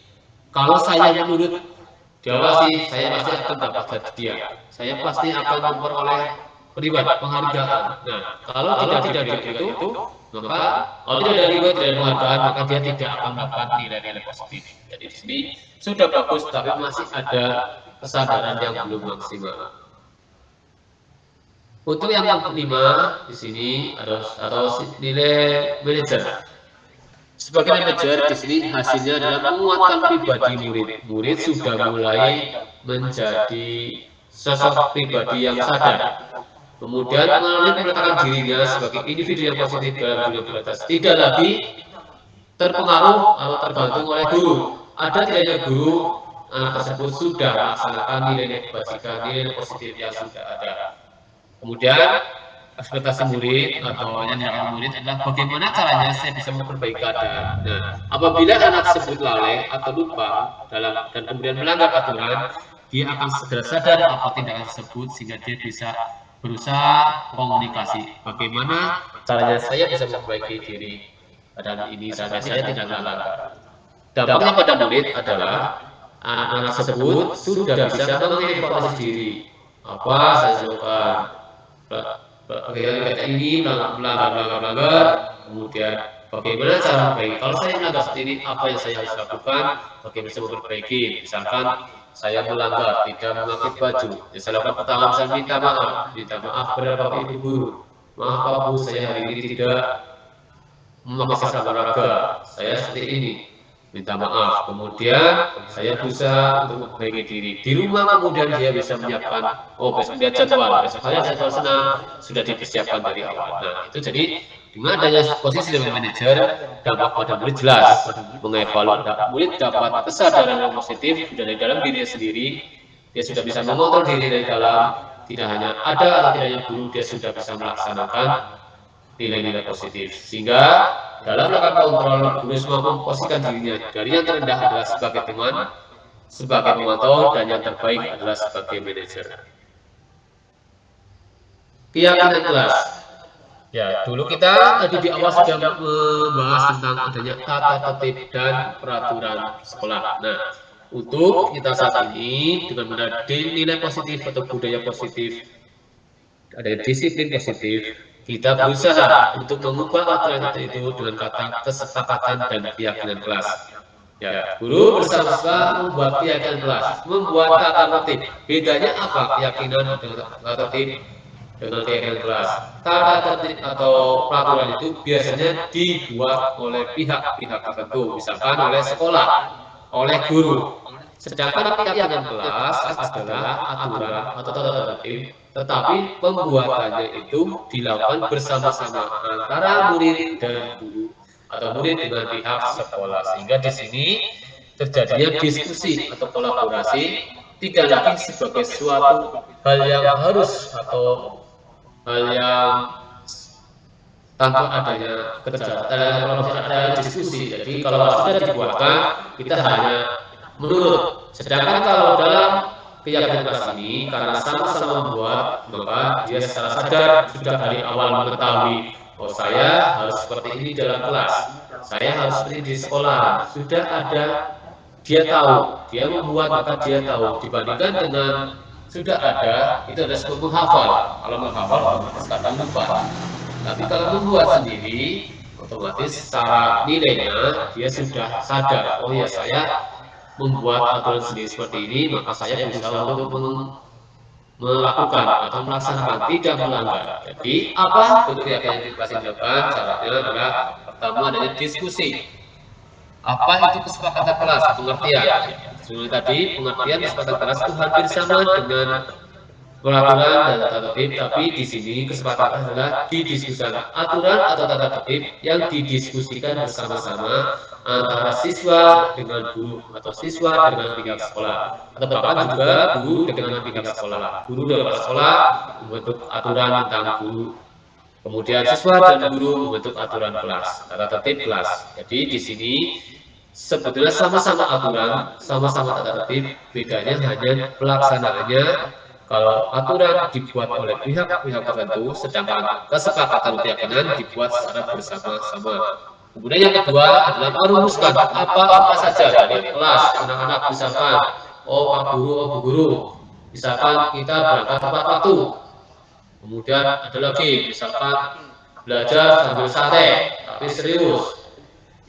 kalau saya menurut diawasi, saya pasti akan dapat hadiah. Saya pasti akan memperoleh penghargaan. Nah, kalau tidak itu, maka kalau tidak ada penghargaan, maka dia tidak akan mendapat nilai-nilai positif. Jadi di sini sudah bagus, tapi masih ada kesadaran yang belum maksimal. Untuk yang kelima di sini atau nilai manajer. Sebagai manajer di sini hasilnya adalah menguatkan pribadi murid. Murid sudah mulai menjadi sosok pribadi yang sadar. Kemudian meletakkan dirinya sebagai individu yang positif dalam dunia berkualitas. Tidak lagi terpengaruh atau tergantung oleh guru. Ada tidaknya guru anak tersebut sudah melaksanakan nilai kebajikan, nilai positif yang sudah ada. Kemudian ekspektasi murid atau yang dilakukan murid adalah bagaimana caranya saya bisa memperbaiki keadaan. Nah, apabila anak tersebut lalai atau lupa dan kemudian melanggar aturan, dia akan segera sadar apa tindakan tersebut sehingga dia bisa berusaha komunikasi. Bagaimana caranya saya bisa memperbaiki diri dan ini saya tidak melanggar. Dampaknya pada murid adalah anak-anak tersebut sudah bisa mengevaluasi diri. Apa saya lakukan? Kegiatan ini melanggar, kemudian bagaimana cara memperbaiki? Kalau saya melanggar seperti ini, apa yang saya harus lakukan? Bagaimana saya memperbaiki? Misalkan saya melanggar, tidak memakai baju, ya saya lakukan pertama, saya minta maaf kepada Bapak Ibu guru. Maaf Pak Bu, saya hari ini tidak memakai seragam olahraga, saya seperti ini, minta maaf. Kemudian saya berusaha untuk memperbaiki diri. Di rumah kemudian dia bisa menyiapkan, oh besok lihat jadwal, besok saya jadwal senam sudah dipersiapkan dari awal. Nah itu jadi dengan adanya posisi sebagai manajer, dampak pada murid jelas, mengevaluasi murid dapat kesadaran yang positif dari dalam dirinya sendiri. Dia sudah bisa mengontrol diri dari dalam, tidak hanya ada atau tidaknya guru, dia sudah bisa melaksanakan nilai-nilai positif, sehingga dalam rangka kontrol guru mampu memposisikan dirinya dari yang terendah adalah sebagai teman, sebagai pemantau, dan yang terbaik adalah sebagai manajer. Keyakinan kelas. Ya, dulu kita tadi di awal sudah membahas tentang adanya tata tertib dan peraturan sekolah. Nah, untuk kita saat ini dengan menjadi nilai positif atau budaya positif, ada disiplin positif, kita berusaha untuk mengubah aturan itu dengan kata kesepakatan dan keyakinan kelas. Ya, guru bersama-sama membuat keyakinan kelas, membuat tata tertib. Bedanya apa keyakinan dengan tata tertib dengan keyakinan kelas? Tata tertib atau peraturan itu biasanya dibuat oleh pihak-pihak tertentu, misalkan oleh sekolah, oleh guru. Sedangkan keyakinan kelas adalah aturan atau tata tertib, tetapi pembuatannya itu dilakukan bersama-sama antara murid dan guru atau murid dengan pihak sekolah, sehingga di sini terjadinya diskusi atau kolaborasi tidak lagi sebagai suatu hal yang harus atau hal yang tanpa adanya kerja, kalau ada diskusi. Jadi kalau sudah dibuatkan, kita hanya menurut. Sedangkan kalau dalam keyakinan kelas ini, karena sama-sama membuat, maka dia secara sadar sudah dari awal mengetahui, oh saya harus seperti ini dalam kelas, saya harus seperti di sekolah. Sudah ada, dia tahu, dia membuat maka dia tahu. Dibandingkan dengan sudah ada, itu ada sebuah menghafal. Kalau menghafal, otomatis kadang lupa. Tapi kalau membuat sendiri, otomatis secara nilainya dia sudah sadar, oh ya saya membuat aturan sendiri seperti ini, maka saya berusaha untuk melakukan atau melaksanakan, tidak melanggar. Jadi apa bentuk yang dilakukan? Caranya adalah pertama adanya diskusi. Apa itu kesepakatan kelas? Pengertian. Sebenarnya tadi pengertian kesepakatan kelas itu hampir sama dengan peraturan dan tata tertib, tapi di sini kesepakatan adalah didiskusikan aturan atau tata tertib yang didiskusikan bersama-sama antara siswa dengan guru atau siswa dengan pihak sekolah, atau bahkan juga guru dengan pihak sekolah. Guru dan kepala sekolah membentuk aturan tentang guru, kemudian siswa dan guru membentuk aturan kelas, tata tertib kelas. Jadi di sini sebetulnya sama-sama aturan, sama-sama tata tertib, bedanya hanya pelaksanaannya. Kalau aturan dibuat oleh pihak-pihak tertentu, sedangkan kesepakatan keyakinan dibuat secara bersama-sama. Kemudian yang kedua adalah merumuskan apa-apa saja dari kelas anak-anak, misalkan, oh Pak Guru, oh Bu Guru, misalkan kita berangkat tepat waktu. Kemudian ada lagi, misalkan belajar sambil santai, tapi serius,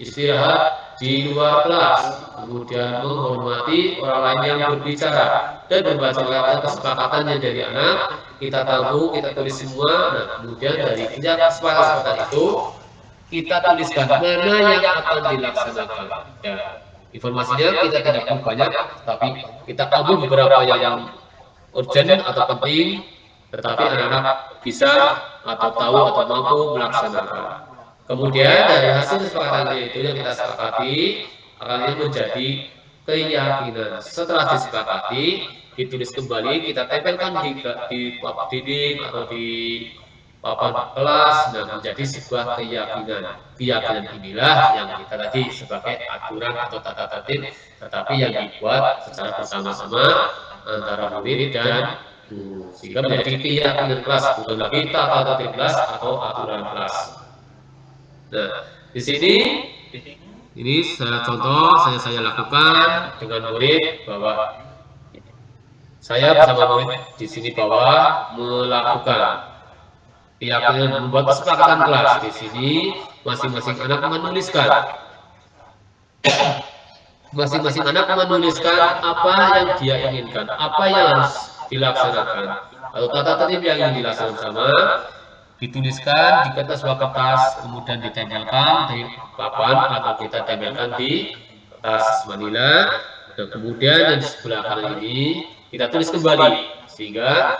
istirahat di luar kelas, kemudian menghormati orang lain yang berbicara, dan membaca kesepakatannya dari anak, kita tahu, kita tulis semua. Nah, kemudian dari kesepakatan itu kita tuliskan mana yang akan dilaksanakan. Ya, informasinya kita tidak perlu banyak, tapi kita ambil beberapa yang urgent atau penting, tetapi anak-anak bisa atau tahu atau mampu melaksanakan. Kemudian dari hasil kesepakatan itu yang kita sepakati akan menjadi keyakinan. Setelah disepakati, ditulis kembali, kita tempelkan di papan dinding atau di papan kelas, dan menjadi sebuah keyakinan. Keyakinan inilah yang kita tadi sebagai aturan atau tata tertib, tetapi yang dibuat secara bersama-sama antara murid dan guru, sehingga menjadi keyakinan kelas, bukan lagi tata tertib kelas atau aturan kelas. Nah, di sini Ini contoh saya lakukan dengan murid bahwa saya bersama murid di sini bawah melakukan keyakinan membuat kesepakatan kelas. Di sini masing-masing anak menuliskan apa yang dia inginkan, apa yang harus dilaksanakan, atau tata tertib yang ingin dilaksanakan sama, dituliskan di kertas sebuah kertas, kemudian ditempelkan di papan atau kita tempelkan di kertas manila. Dan kemudian di sebelah kanan ini kita tulis kembali, sehingga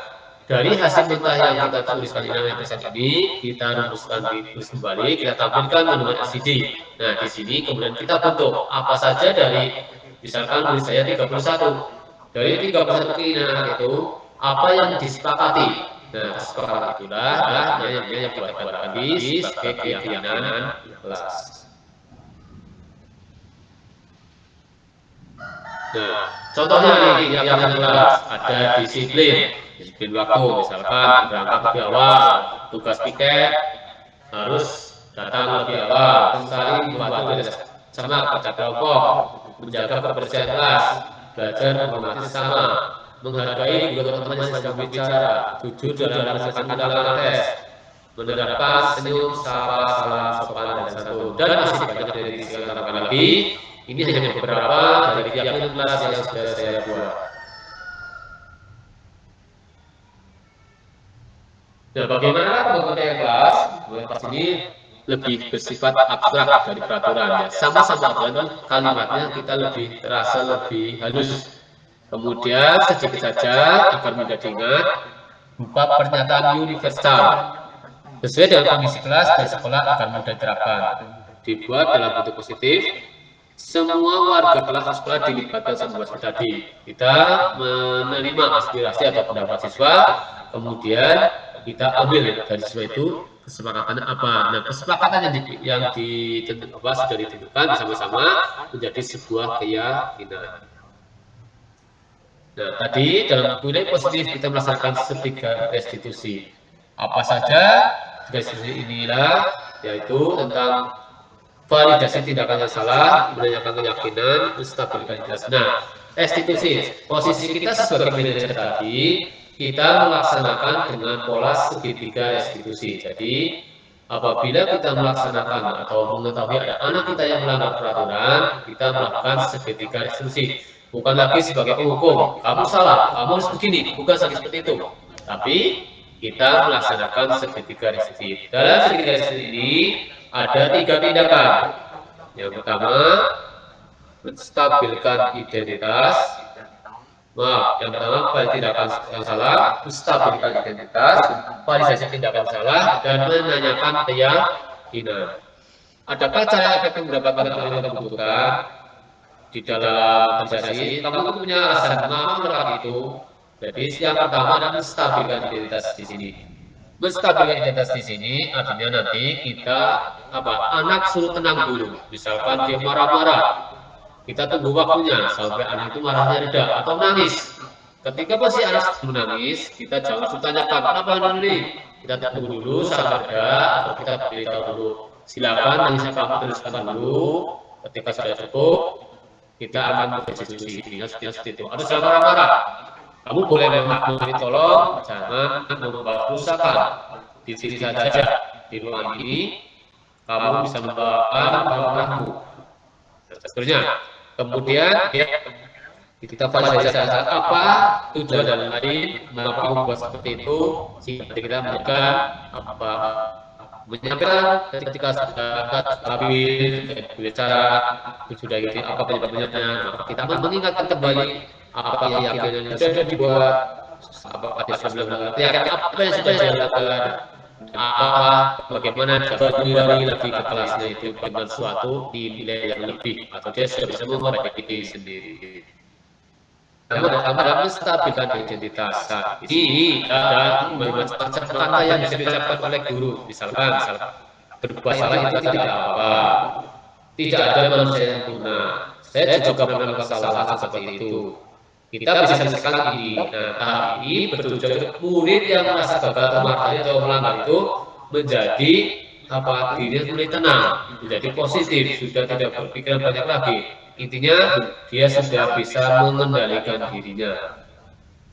dari hasil mentah yang kita tuliskan di dalam present ini, kita rumuskan ditulis kembali, kita tampilkan menurut LCD. Nah, di sini kemudian kita bentuk apa saja dari, misalkan tulis saya 31. Dari 31 keinginan itu, apa yang disepakati. Nah, kesepakatan itulah yang buat di sebagai keyakinan kelas. Nah, contohnya nih keyakinan kelas ada disiplin waktu, misalkan berangkat lebih awal, tugas piket harus datang lebih awal, saling membantu sama kerja kelompok, menjaga kebersihan kelas, belajar menghormati sesama, menghargai juga teman-teman yang sedang berbicara, jujur dalam melaksanakan tes, menerapkan senyum, sapa, salam, sopan, dan santun, dan masih banyak dari yang tambahkan lagi. Ini hanya beberapa dari keyakinan kelas yang sudah saya buat. Nah, bagaimana pembentukan kelas? Kelas ini lebih bersifat abstrak dari peraturan ya. Sama-sama aturan, kalimatnya kita lebih terasa lebih halus. Kemudian sedikit saja agar mudah diingat, berupa pernyataan universal sesuai dengan kondisi kelas dan sekolah agar mudah diterapkan. Dibuat dalam bentuk positif. Semua warga kelas sekolah dilibatkan sama tadi. Kita menerima aspirasi atau pendapat siswa, kemudian kita ambil dari siswa itu kesepakatan apa. Nah, kesepakatan yang sudah ditentukan bersama-sama menjadi sebuah keyakinan. Nah, tadi dalam nilai positif kita melaksanakan 3 restitusi. Apa saja restitusi inilah, yaitu tentang validasi tindakan yang salah, menanyakan keyakinan, stabilitas. Nah, restitusi, posisi kita sebagai manajer tadi, kita melaksanakan dengan pola segitiga restitusi. Jadi, apabila kita melaksanakan atau mengetahui ada anak kita yang melanggar peraturan, kita melakukan segitiga restitusi. Bukan lagi sebagai penghukum, kamu salah, kamu harus begini, bukan seperti itu. Tapi, kita melaksanakan segitiga restitusi. Dalam segitiga restitusi ini, ada 3 tindakan. Yang pertama, menstabilkan identitas. Yang pertama, tindakan yang salah, menstabilkan identitas, validasi tindakan salah, dan menanyakan keyakinan. Adakah cara efektif mendapatkan apa yang kamu butuhkan di dalam organisasi? Kamu punya alasan mengapa melakukan itu. Jadi, yang pertama adalah menstabilkan identitas di sini. Menstabilkan identitas di sini artinya nanti kita anak suruh tenang dulu. Misalkan dia marah-marah, kita tunggu waktunya sampai anak itu marahnya reda atau nangis. Ketika masih anak menangis, kita jangan tanyakan kenapa ini. Kita tunggu dulu sampai reda atau kita beritahu dulu. Silakan nangisnya kamu teruskan dulu. Ketika sudah cukup, kita akan berdiskusi. Seperti itu. Ada yang marah-marah. Kamu boleh meminta tolong, jangan membawa kerusakan di sini saja. Di ruangan ini, kamu bisa membawakan barang-barangmu. Seterusnya, kemudian kita validasi apa tujuan dan lain, mengapa membuat seperti itu, sehingga kita menjaga menyampaikan ketika sudah stabil, bicara sudah ini apa penyebabnya, kita mengingatkan kembali apa yang sudah dibuat, apa yang sudah dilakukan, apa yang sudah dilakukan, bagaimana dapat mengurangi lagi ke kelasnya itu dengan suatu nilai yang lebih, atau dia sudah bisa memperbaiki diri sendiri. Yang pertama menstabilkan identitas. Ini ada macam kata yang bisa diucapkan oleh guru, misalkan berbuat salah itu tidak apa, tidak ada manusia yang sempurna. Saya juga pernah kesalahan seperti itu. Kita bisa selesaikan ini. Nah, tahap ini bertujuan murid yang merasa gagal atau melanggar itu menjadi dirinya mulai tenang, menjadi positif, sudah tidak berpikiran banyak lagi. Intinya dia sudah bisa mengendalikan dirinya.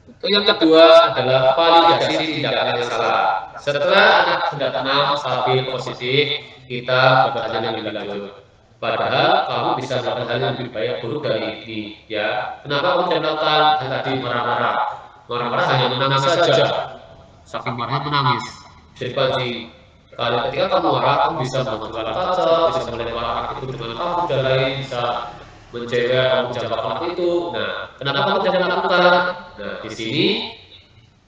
Untuk yang kedua adalah validasi tindakan yang salah. Setelah anak sudah tenang, stabil, positif, kita bertanya lebih lanjut. Padahal kamu bisa melakukan hal yang lebih baik buruk dari ini, ya. Kenapa kamu tidak melakukan yang tadi marah-marah? Marah-marah hanya menangis saja. Saking marahnya menangis. Bisa dipancing. Kalau ketika kamu marah, kamu bisa menghancurkan kaca, bisa melempar anak itu dengan abu dan lain, bisa mencegah kamu menjambak anak itu. Nah, kenapa kamu tidak melakukan? Nah, di sini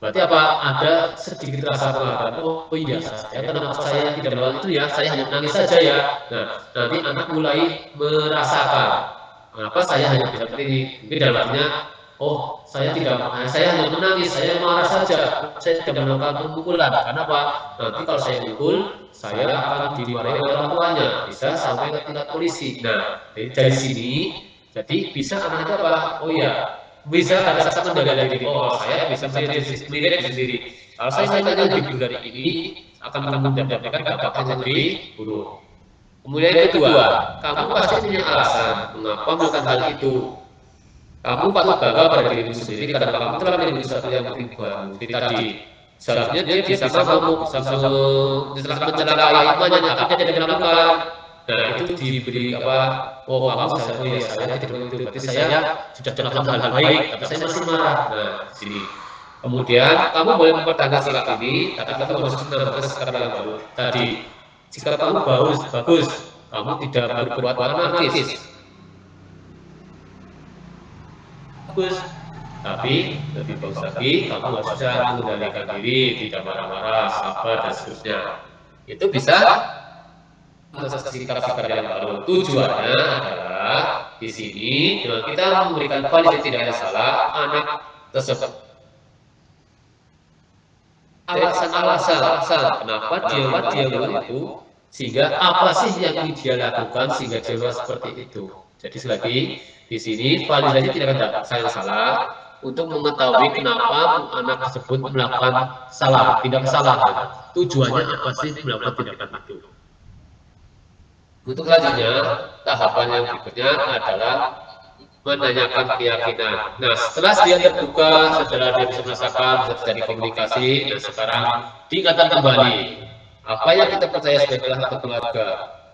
berarti apa? Ada sedikit rasa pengakuan. Oh iya, kenapa saya tidak melakukan itu ya? Saya hanya menangis saja ya. Nah, nanti anak mulai merasakan kenapa saya hanya bisa seperti ini. Ini dalam artinya, oh saya hanya menangis, saya marah saja. Saya tidak melakukan pemukulan. Kenapa? Nanti kalau saya mukul, saya akan dimarahi oleh orang tuanya, bisa sampai ke tingkat polisi. Nah, dari sini, jadi bisa anak itu apa? Oh iya, bisa ada rasa menjaga diri. Oh, saya bisa menilai sendiri. Kalau saya hanya lebih dari ini, akan mendapatkan dampak yang lebih buruk. Kemudian yang kedua, kamu pasti punya alasan mengapa melakukan hal itu. Kamu patut bangga pada dirimu sendiri karena kamu telah melindungi sesuatu yang penting buatmu. Seperti tadi, seharusnya dia bisa ngamuk, bisa mencelakai temannya, tapi dia tidak melakukan. Nah, itu diberi apa? Oh, kamu saya, oh ya saya tidak melakukan itu. Berarti saya sudah melakukan hal baik, tapi saya masih marah. Nah, di sini. Kemudian kamu boleh mempertahankan sikap ini, tapi kamu harus menambahkan sikap yang baru. Tadi, sikap kamu bagus, kamu tidak berbuat anarkis, bagus. Tapi lebih bagus lagi, kamu harus bisa mengendalikan diri, tidak marah-marah, sabar dan seterusnya. Itu bisa sikap-sikap yang baru. Tujuannya adalah di sini dengan kita memberikan validasi tidak salah anak tersebut. Alasan kenapa dia melakukan itu, sehingga apa sih yang dia lakukan sehingga dia seperti itu. Jadi selagi di sini validasi tidak ada salah untuk mengetahui kenapa anak tersebut melakukan tidak kesalahan. Tujuannya apa sih melakukan tindakan itu. Untuk selanjutnya, tahapan yang berikutnya adalah menanyakan keyakinan. Nah, setelah dia terbuka, setelah dia bisa merasakan, bisa terjadi komunikasi, dan sekarang diingatkan kembali apa yang kita percaya sebagai atau keluarga,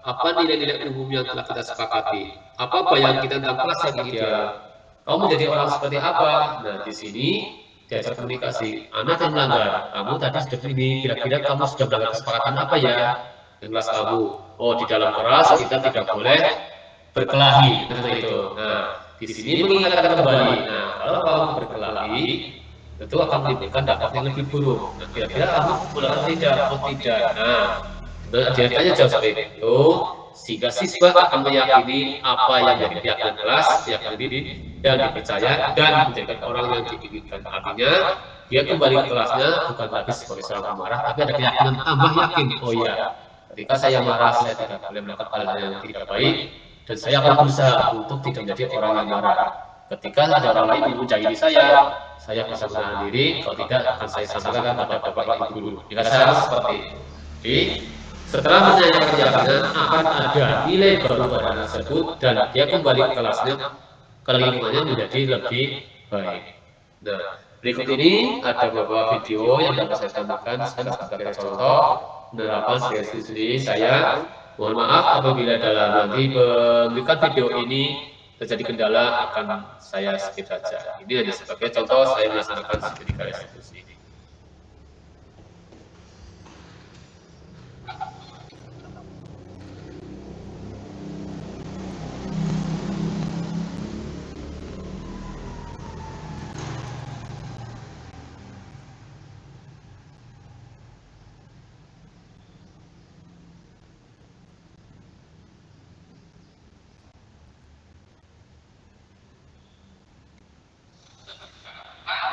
apa nilai-nilai umum yang telah kita sepakati, apa bayangan kita tentang kelas yang ideal, kamu menjadi orang seperti apa. Nah, di sini diajak komunikasi. Anak yang melanggar, kamu tadi sudah ini, kira-kira kamu sudah melanggar kesepakatan apa ya dengan kelas kamu? Oh, di dalam kelas kita tidak boleh berkelahi, seperti itu. Nah, di sini mengingatkan kembali. Nah, kalau kamu berkelahi, tentu akan menimbulkan dampak yang lebih buruk. Nah, kira-kira kamu melakukan tidak? Oh tidak. Nah, dia tanya jawab seperti itu, sehingga siswa akan meyakini apa yang menjadi keyakinan kelas, keyakinan diri, dan dipercaya, dan menjadikan orang yang diinginkan. Artinya, dia kembali ke kelasnya bukan lagi sebagai seorang pemarah, tapi ada keyakinan tambah yakin. Oh iya, ketika saya marah, saya tidak boleh melakukan hal yang tidak baik, dan saya akan berusaha untuk tidak menjadi orang yang marah. Ketika ada orang lain yang menjahili saya bisa menahan diri, kalau tidak akan saya sampaikan pada bapak ibu guru. Jika saya seperti itu. Jadi, setelah menanyakan keyakinan, akan ada nilai baru pada anak tersebut, dan dia kembali ke kelasnya, ke lingkungannya menjadi lebih baik. Nah, berikut ini ada beberapa video yang dapat saya tambahkan sebagai contoh penerapan studi saya. Mohon maaf apabila dalam nanti pembukaan video ini terjadi kendala, akan saya skip saja. Ini hanya sebagai contoh saya melaksanakan studi karya institusi ini.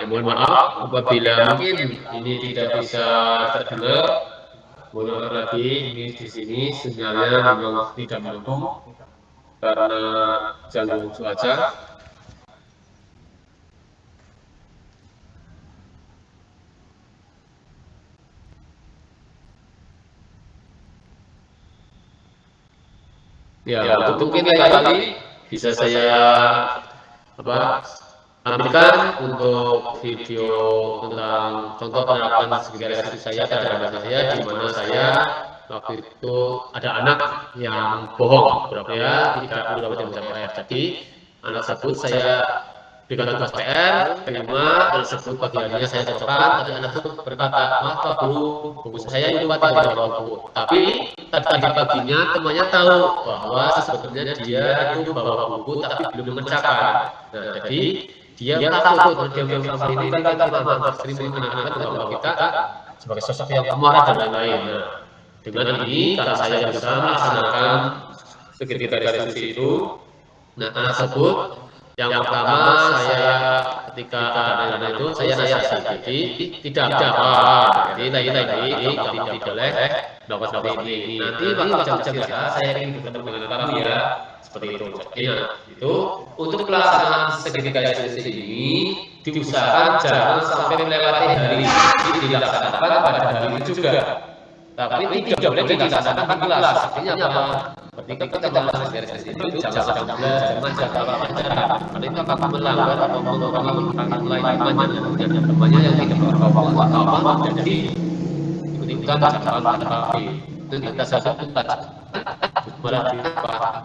Ya, mohon maaf apabila mungkin ini tidak bisa terdengar. Mohon maaf lagi, ini di sini sinyalnya memang tidak mendukung karena gangguan cuaca. Ya, untuk mungkin lain kali bisa saya tampilkan untuk video tentang contoh penerapan segitiga restitusi saya terhadap saya, di mana saya waktu itu ada anak yang bohong, berapa ya, tidak mencapai. Jadi anak tersebut saya berikan tugas PR, terima, dan tersebut pagi harinya saya cocokkan, tapi anak itu berkata, maaf Pak Guru, buku saya itu Pak tidak bawa buku. Tapi tadi paginya temannya tahu bahwa sebetulnya dia itu bawa buku tapi belum mengerjakan. Nah, jadi dia takut, dia selama ini kan kita sering mengenalkan bahwa kita sebagai sosok yang pemarah dan lain-lain. Nah, dengan ini karena saya bisa melaksanakan segitiga restitusi itu, nah anak tersebut yang pertama saya ketika dana itu saya nasihat, jadi tidak apa, jadi lain-lain kamu tidak boleh melakukan seperti ini. Nanti waktu jam-jam saya ingin bertemu dengan kamu ya, seperti itu. Jadi itu untuk pelaksanaan segitiga restitusi ini diusahakan jangan sampai melewati hari ini, dilaksanakan pada hari itu juga. Tapi tidak boleh dilaksanakan kelas. Artinya apa? Ketika kita melakukan restitusi itu jangan belajar pelajaran. Karena itu akan melanggar atau mengurangi lain-lainnya temannya yang tidak berkelompok apa jadi ikut-ikutan jangan pada itu kita satu baca malah mengapa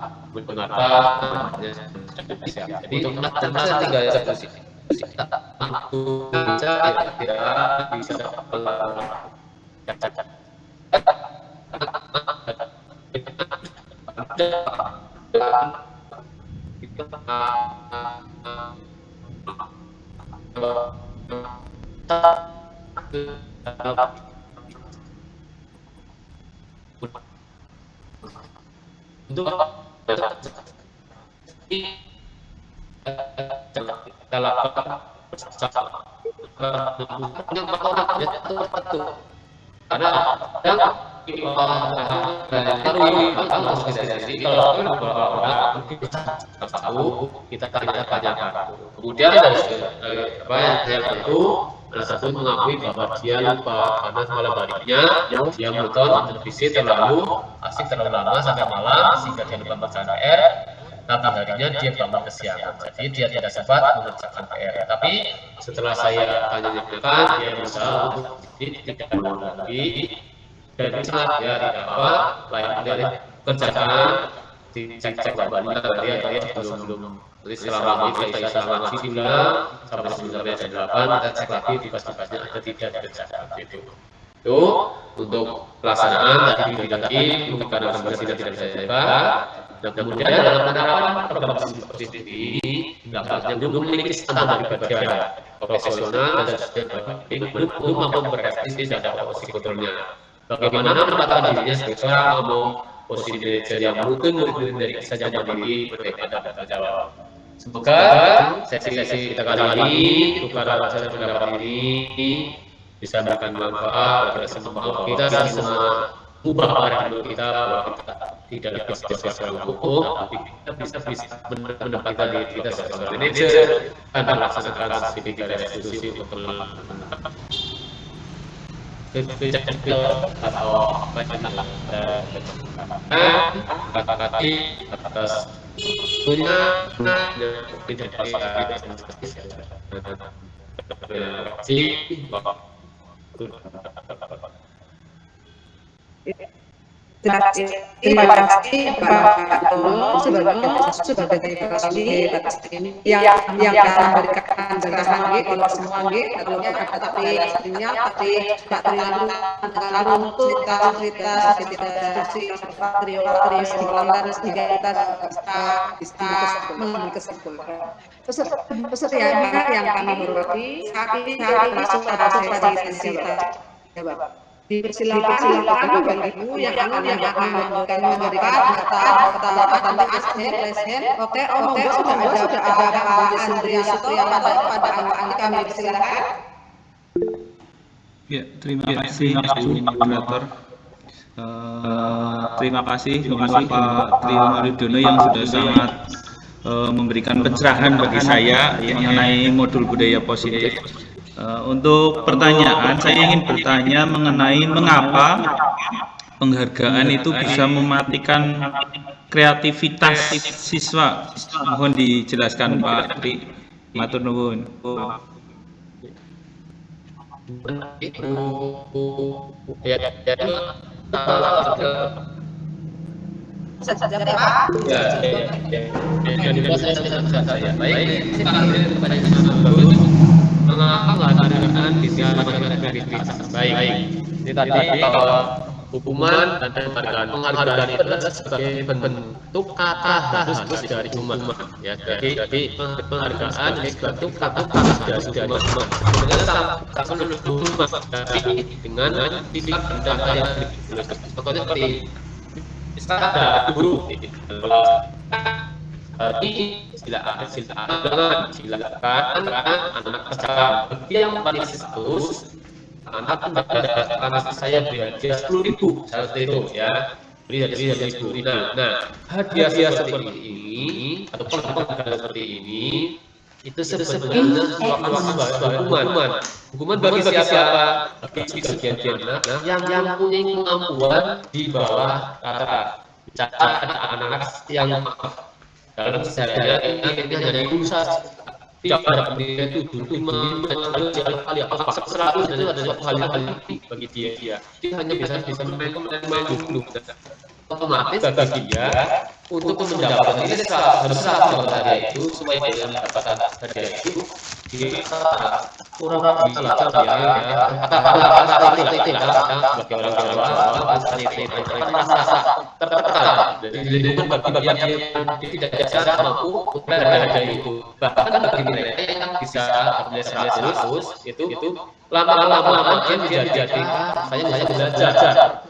jadi untuk melaksanakan tiga restitusi aku bisa tidak bisa untuk karena kita tanyakan. Kemudian yang itu tersebut mengakui bahwa dia lupa karena malam harinya dia menonton televisi terlalu asik terlalu lama sampai malam sehingga dia lupa mengerjakan PR. Tapi harinya dia bangun kesiangan, jadi dia tidak sempat mengerjakan PR. Tapi setelah saya tanyakan, dia berusaha untuk tidak mengulang lagi. Dan saat ya tidak apa, lain dari kerjaan dicek kembali dia belum selama itu saya lagi diulang sampai sebenarnya jam 8 kita cek lagi tugas-tugasnya ada tidak dikerjakan itu untuk pelaksanaan tadi lagi karena gambar tidak bisa dibuka. Dan kemudian dalam penerapan program seperti ini dapatnya belum memiliki standar kerja profesional dan belum mampu berefektif dan ada posisi kontrolnya. Bagaimana menempatkan dirinya sebagai seorang mau posisi manajer yang mungkin murid dari saja mandiri berbeda dan jawab. Semoga sesi kita kali ini tukar acara pendapat ini bisa memberikan manfaat kepada semua kita semua ubah paradigma kita bahwa kita tidak bisa secara hukum, tapi kita bisa menempatkan diri kita sebagai manajer dan melaksanakan segitiga restitusi untuk atau kata-kata atas punya tidak terima kasih Pak Tono sebagai ini yang memberikan jelasan lagi kalau semua atau tapi artinya tapi tak terlalu untuk cerita diskusi teori simpulan sehingga kita bisa mengambil kesimpulan. Peserta yang kami hormati saat ini sudah ada sesi jawab. Dipersilakan Bapak Ibu yang akan memberikan kata asn. Oke, sudah ada Pak Andrea Suto yang pada anak kami persilakan. Ya, terima kasih moderator. Terima kasih Pak Trio Maridono yang sudah sangat memberikan pencerahan bagi saya mengenai modul budaya positif. Untuk pertanyaan, saya ingin bertanya mengenai mengapa penghargaan itu bisa mematikan kreativitas siswa. Mohon dijelaskan Pak Tri. Matur nuwun. Ya, Bisa dijawab ya Pak? ya, saya baik. Pak Andri kepada bagus. Mengapa mengadakan visi kreativitas? Baik. Ini tadi bahwa hukuman dan penghargaan itu adalah sebagai bentuk kata harus dari umat. Ya, jadi penghargaan ini bentuk kata harus dari umat. Sebenarnya sama umat, tapi dengan sifat dan kata yang ditulis. Contohnya seperti misalkan ada guru, silakan anak peserta yang paling status anak karena saya beri hadiah 10.000 seperti itu ya, beri hadiah 10.000. Nah, hadiah seperti ini atau penghargaan seperti ini itu sebenarnya sebuah hukuman bagi siapa? Bagi sebagian anak yang punya kemampuan di bawah rata. Misalkan ada anak-anak yang dalam sehari-hari ini hanya usaha tidak ada pendidikan itu dulu kali apa 100 itu ada satu hal yang bagi dia hanya bisa main dulu, otomatis bagi dia untuk mendapatkan ini besar itu supaya dia mendapatkan hadiah itu dia kurang salah ya kata bagi orang merasa tertekan jadi dilindungi bagi dia tidak bisa mampu berada itu, bahkan bagi mereka yang bisa belajar terus itu lama-lama dia menjadi saya belajar.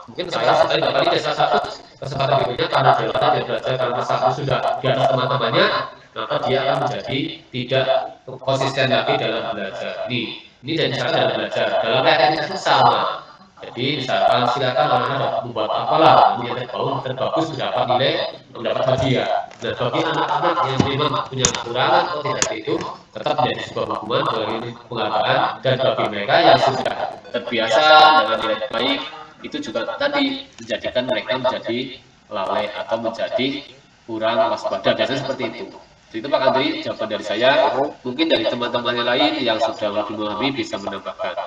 Mungkin saya dapat di satu kesempatan berikutnya karena dia belajar karena satu sudah di atas teman-temannya, maka dia akan menjadi tidak konsisten lagi dalam belajar. Ini dan cara dalam belajar dalam kreativitas sama. Jadi misalkan silakan anak-anak membuat apalah yang terbagus mendapat nilai, mendapat hadiah. Dan bagi anak-anak yang memang punya kekurangan atau tidak itu tetap menjadi sebuah hukuman bagi penghargaan, dan bagi mereka yang sudah terbiasa dengan nilai baik itu juga tadi menjadikan mereka menjadi lalai atau menjadi kurang waspada, biasanya seperti itu. Itu Pak Andri jawaban dari saya. Mungkin dari teman-teman yang lain yang sudah lebih memahami bisa menambahkan.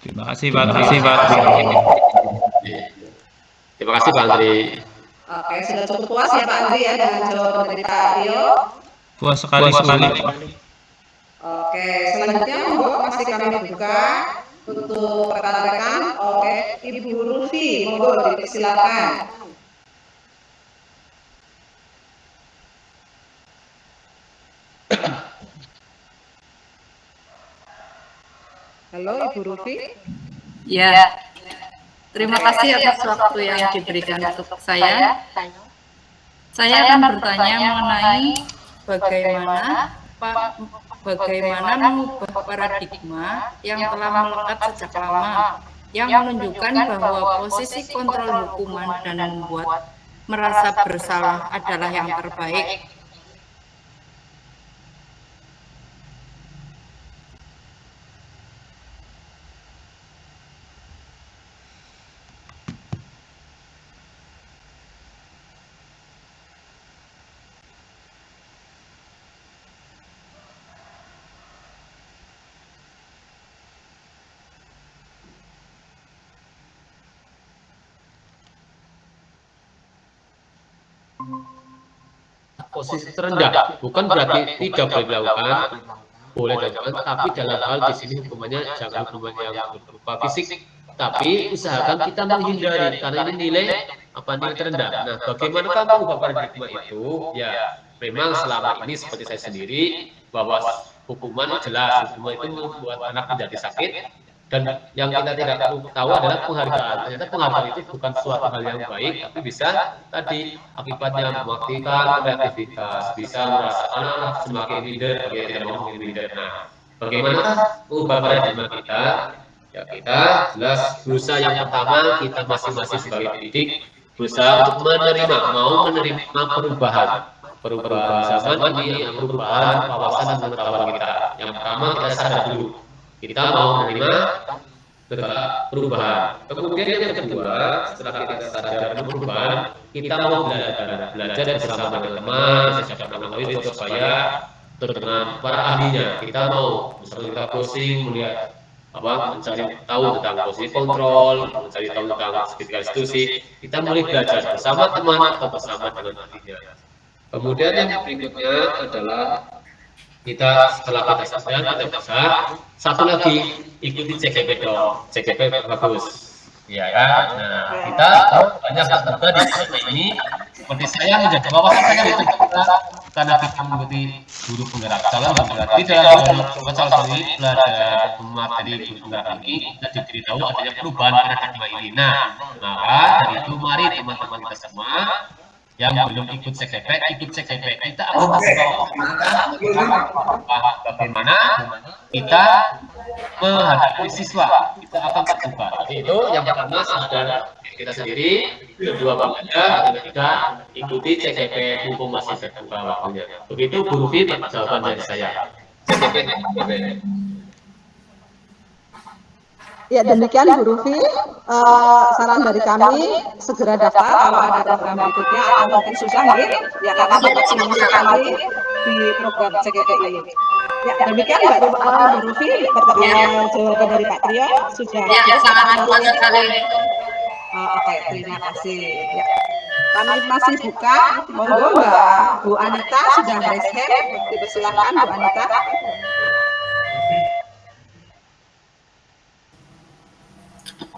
Terima kasih Pak Andri. Terima kasih Pak Andri. Oke, sudah cukup puas ya Pak Andri ya dengan jawaban dari Pak Rio. Puas sekali. Oke, selanjutnya monggo masih kami buka untuk rekan-rekan. Oke, Ibu Rufi, monggo dipersilakan. Halo Ibu Rufi. Ya, terima kasih atas waktu yang diberikan untuk saya. Saya akan bertanya mengenai bagaimana mengubah paradigma yang telah melekat sejak lama, yang menunjukkan bahwa posisi kontrol hukuman dan membuat merasa bersalah adalah yang terbaik. Posisi terendah bukan berarti tidak boleh dilakukan, boleh dilakukan, tapi dalam hal di sini hukumannya jangan hukuman yang berupa fisik, tapi usahakan kita menghindari karena ini nilai terendah. Nah, bagaimana kamu mengubah paradigma itu? Ya, memang selama ini seperti saya sendiri bahwa hukuman jelas, hukuman itu membuat anak menjadi sakit. Dan yang kita tidak tahu adalah penghargaan. Ternyata penghargaan itu bukan suatu hal yang baik, tapi bisa tadi akibatnya mematikan kreativitas, bisa merasakan anak semakin minder, dia tidak mau menjadi minder. Nah, bagaimana mengubah paradigma kita? Ya kita jelas berusaha yang pertama kita masing-masing sebagai pendidik berusaha untuk mau menerima perubahan misalkan ini perubahan wawasan dan pengetahuan kita. Yang pertama kita sadar dulu, kita mau menerima perubahan. Kemudian yang kedua, setelah kita sadar perubahan, kita mau belajar bersama teman-teman, siapa mengetahui supaya dengan para ahlinya. Kita mau misalnya kita browsing melihat mencari tahu tentang posisi kontrol, mencari tahu tentang segitiga institusi. Kita mulai belajar bersama teman atau bersama dengan ahlinya. Kemudian yang berikutnya adalah kita setelah kita sadar kita bisa satu lagi ikuti CGP dong. CGP bagus. Iya kan? Nah, kita banyak juga di sini ini seperti saya menjadi wawasan saya itu karena kita mengikuti guru penggerak calon penggerak di dalam calon belajar materi guru penggerak ini kita diberitahu adanya perubahan paradigma ini. Nah, maka dari itu mari teman-teman kita semua yang belum ikut CGP, kita akan bagaimana kita menghadapi siswa, kita akan terbuka. Itu yang pertama sadar kita sendiri, kedua belajar, ketiga ikuti CGP mumpung masih terbuka waktunya. Begitu Bu Rufi jawaban dari saya. Ya, demikian Bu Rufi, saran dari kami segera daftar kalau ada program berikutnya atau mungkin susah ya karena Bapak senang sekali di program CGP ini. Ya, demikian Bu Rufi, pertanyaan jawaban dari Pak Trio sudah. Ya, sangat luas sekali. Oke, terima kasih. Ya. Kami masih buka, monggo Mbak Bu Anita sudah raise hand, dipersilakan Bu Anita.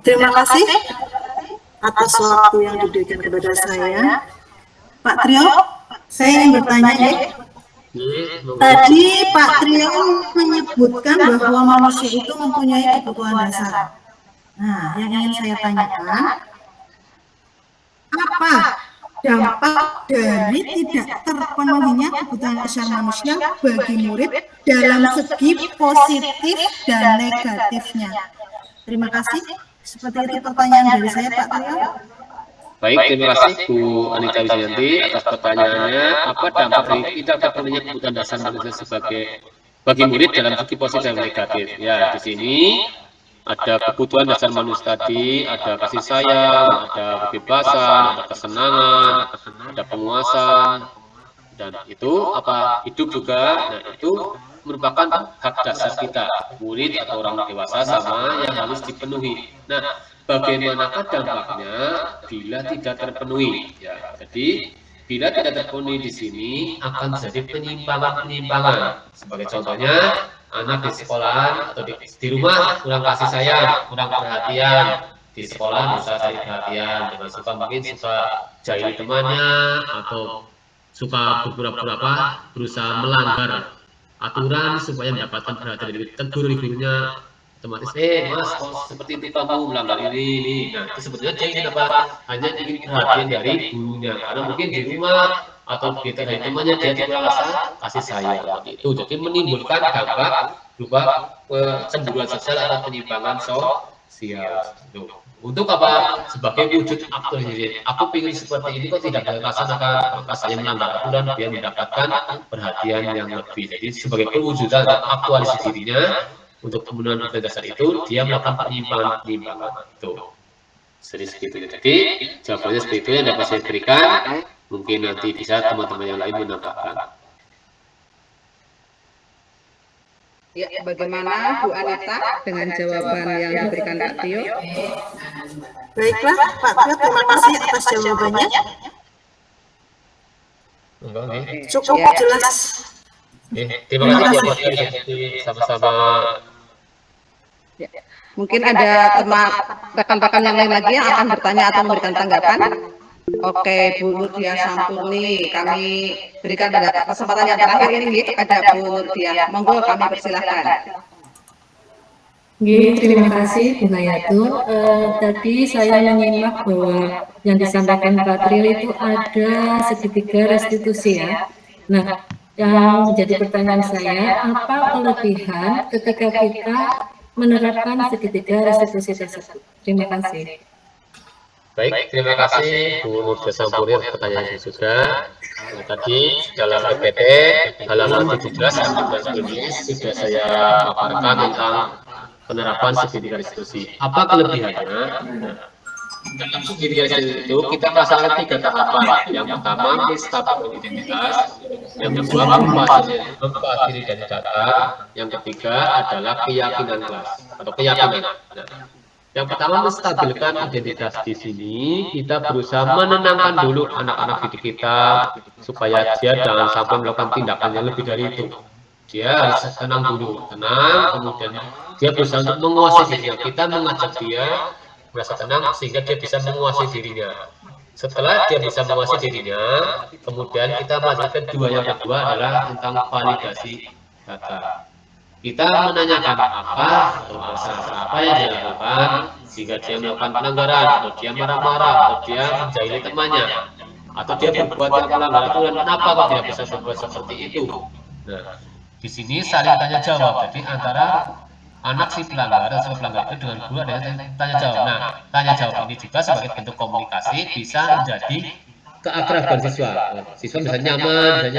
Terima kasih atas waktu yang diberikan kepada saya. Pak Trio, saya ingin bertanya ya. Tadi Pak Trio menyebutkan bahwa manusia itu mempunyai kebutuhan dasar. Nah, yang ingin saya tanyakan, apa dampak dari tidak terpenuhinya kebutuhan dasar manusia bagi murid dalam segi positif dan negatifnya? Terima kasih. Seperti itu pertanyaan dari saya, Pak Trio. Baik, terima kasih Bu Anita Wijayanti atas pertanyaannya. Apa dampak dari tidak terpenuhinya kebutuhan dasar manusia bagi murid dalam segi positif dan negatif? Ya, di sini ada kebutuhan dasar manusia tadi, ada kasih sayang, ada kebebasan, ada kesenangan, ada penguasaan, dan itu hidup juga. Nah, itu merupakan hak dasar kita, murid atau orang dewasa sama yang harus dipenuhi. Nah, bagaimanakah dampaknya bila tidak terpenuhi? Ya, jadi bila tidak terpenuhi di sini akan jadi penyimpangan. Sebagai contohnya, anak di sekolahan atau di rumah kurang kasih sayang, kurang perhatian. Di sekolah bisa cari perhatian, dengan mungkin suka jahili temannya atau suka beberapa berusaha melanggar aturan supaya mendapatkan perhatian dari tegur gurunya, otomatis mas kok seperti itu kamu melanggar ini. Nah, itu sebetulnya dia ingin hanya ingin perhatian dari gurunya, karena mungkin di rumah atau dari temannya dia tidak merasa kasih sayang itu, jadi menimbulkan dampak berupa cemburuan sosial atau penyimpangan sosial. Untuk apa? Sebagai wujud aku ingin seperti ini kok tidak dilaksanakan, maka saya melanggar aturan biar mendapatkan perhatian yang lebih. Jadi sebagai perwujudan aktualisasi dirinya untuk pemenuhan kebutuhan dasar itu, dia melakukan penyimpangan itu. Segitu. Jadi jawabannya seperti itu yang dapat saya berikan. Mungkin nanti bisa teman-teman yang lain menambahkan. Ya, bagaimana Bu Anita dengan jawaban yang diberikan Pak Trio? Baiklah, Pak Trio, terima kasih atas jawabannya. Cukup jelas. Terima kasih sama-sama. Ya. Mungkin ada rekan-rekan yang lain lagi yang akan bertanya atau memberikan tanggapan. Oke, Bu Nurdia Sampurni, kami berikan pada kesempatan yang terakhir ini kepada Bu Nurdia. Monggo kami persilahkan. Terima kasih Bu Hayatu. Tadi saya menyimak bahwa yang disampaikan Pak Trio itu ada segitiga restitusi ya. Nah, yang menjadi pertanyaan saya, apa kelebihan ketika kita menerapkan segitiga restitusi tersebut? Terima kasih. Baik, terima kasih Bu Nurja Sampurni atas pertanyaan juga. Tadi dalam PPT halaman 17 ini sudah saya paparkan tentang penerapan segitiga restitusi. Apa kelebihannya? Nah, dalam segitiga restitusi itu kita melaksanakan 3 tahapan. Yang pertama, menstabilkan identitas. Yang kedua, membuat diri dari data. Yang ketiga adalah keyakinan kelas atau keyakinan. Nah, yang pertama, menstabilkan identitas. Di sini kita berusaha menenangkan dulu anak-anak didik kita supaya dia jangan sampai melakukan tindakan yang lebih dari itu. Dia harus tenang dulu, tenang, kemudian dia berusaha untuk menguasai dirinya. Kita mengajak dia merasa tenang sehingga dia bisa menguasai dirinya. Setelah dia bisa menguasai dirinya, kemudian kita melanjutkan yang kedua adalah tentang validasi data. Kita menanyakan apa yang dia lakukan sehingga dia melakukan pelanggaran, atau dia marah-marah, atau dia menjahili temannya, atau dia berbuat yang melanggar aturan. Kenapa kok dia bisa berbuat seperti itu? Nah, di sini saling tanya jawab. Jadi antara anak si pelanggar atau si pelanggar itu dengan guru ada tanya jawab. Nah, tanya jawab ini juga sebagai bentuk komunikasi bisa menjadi keakraban siswa. Siswa bisa nyaman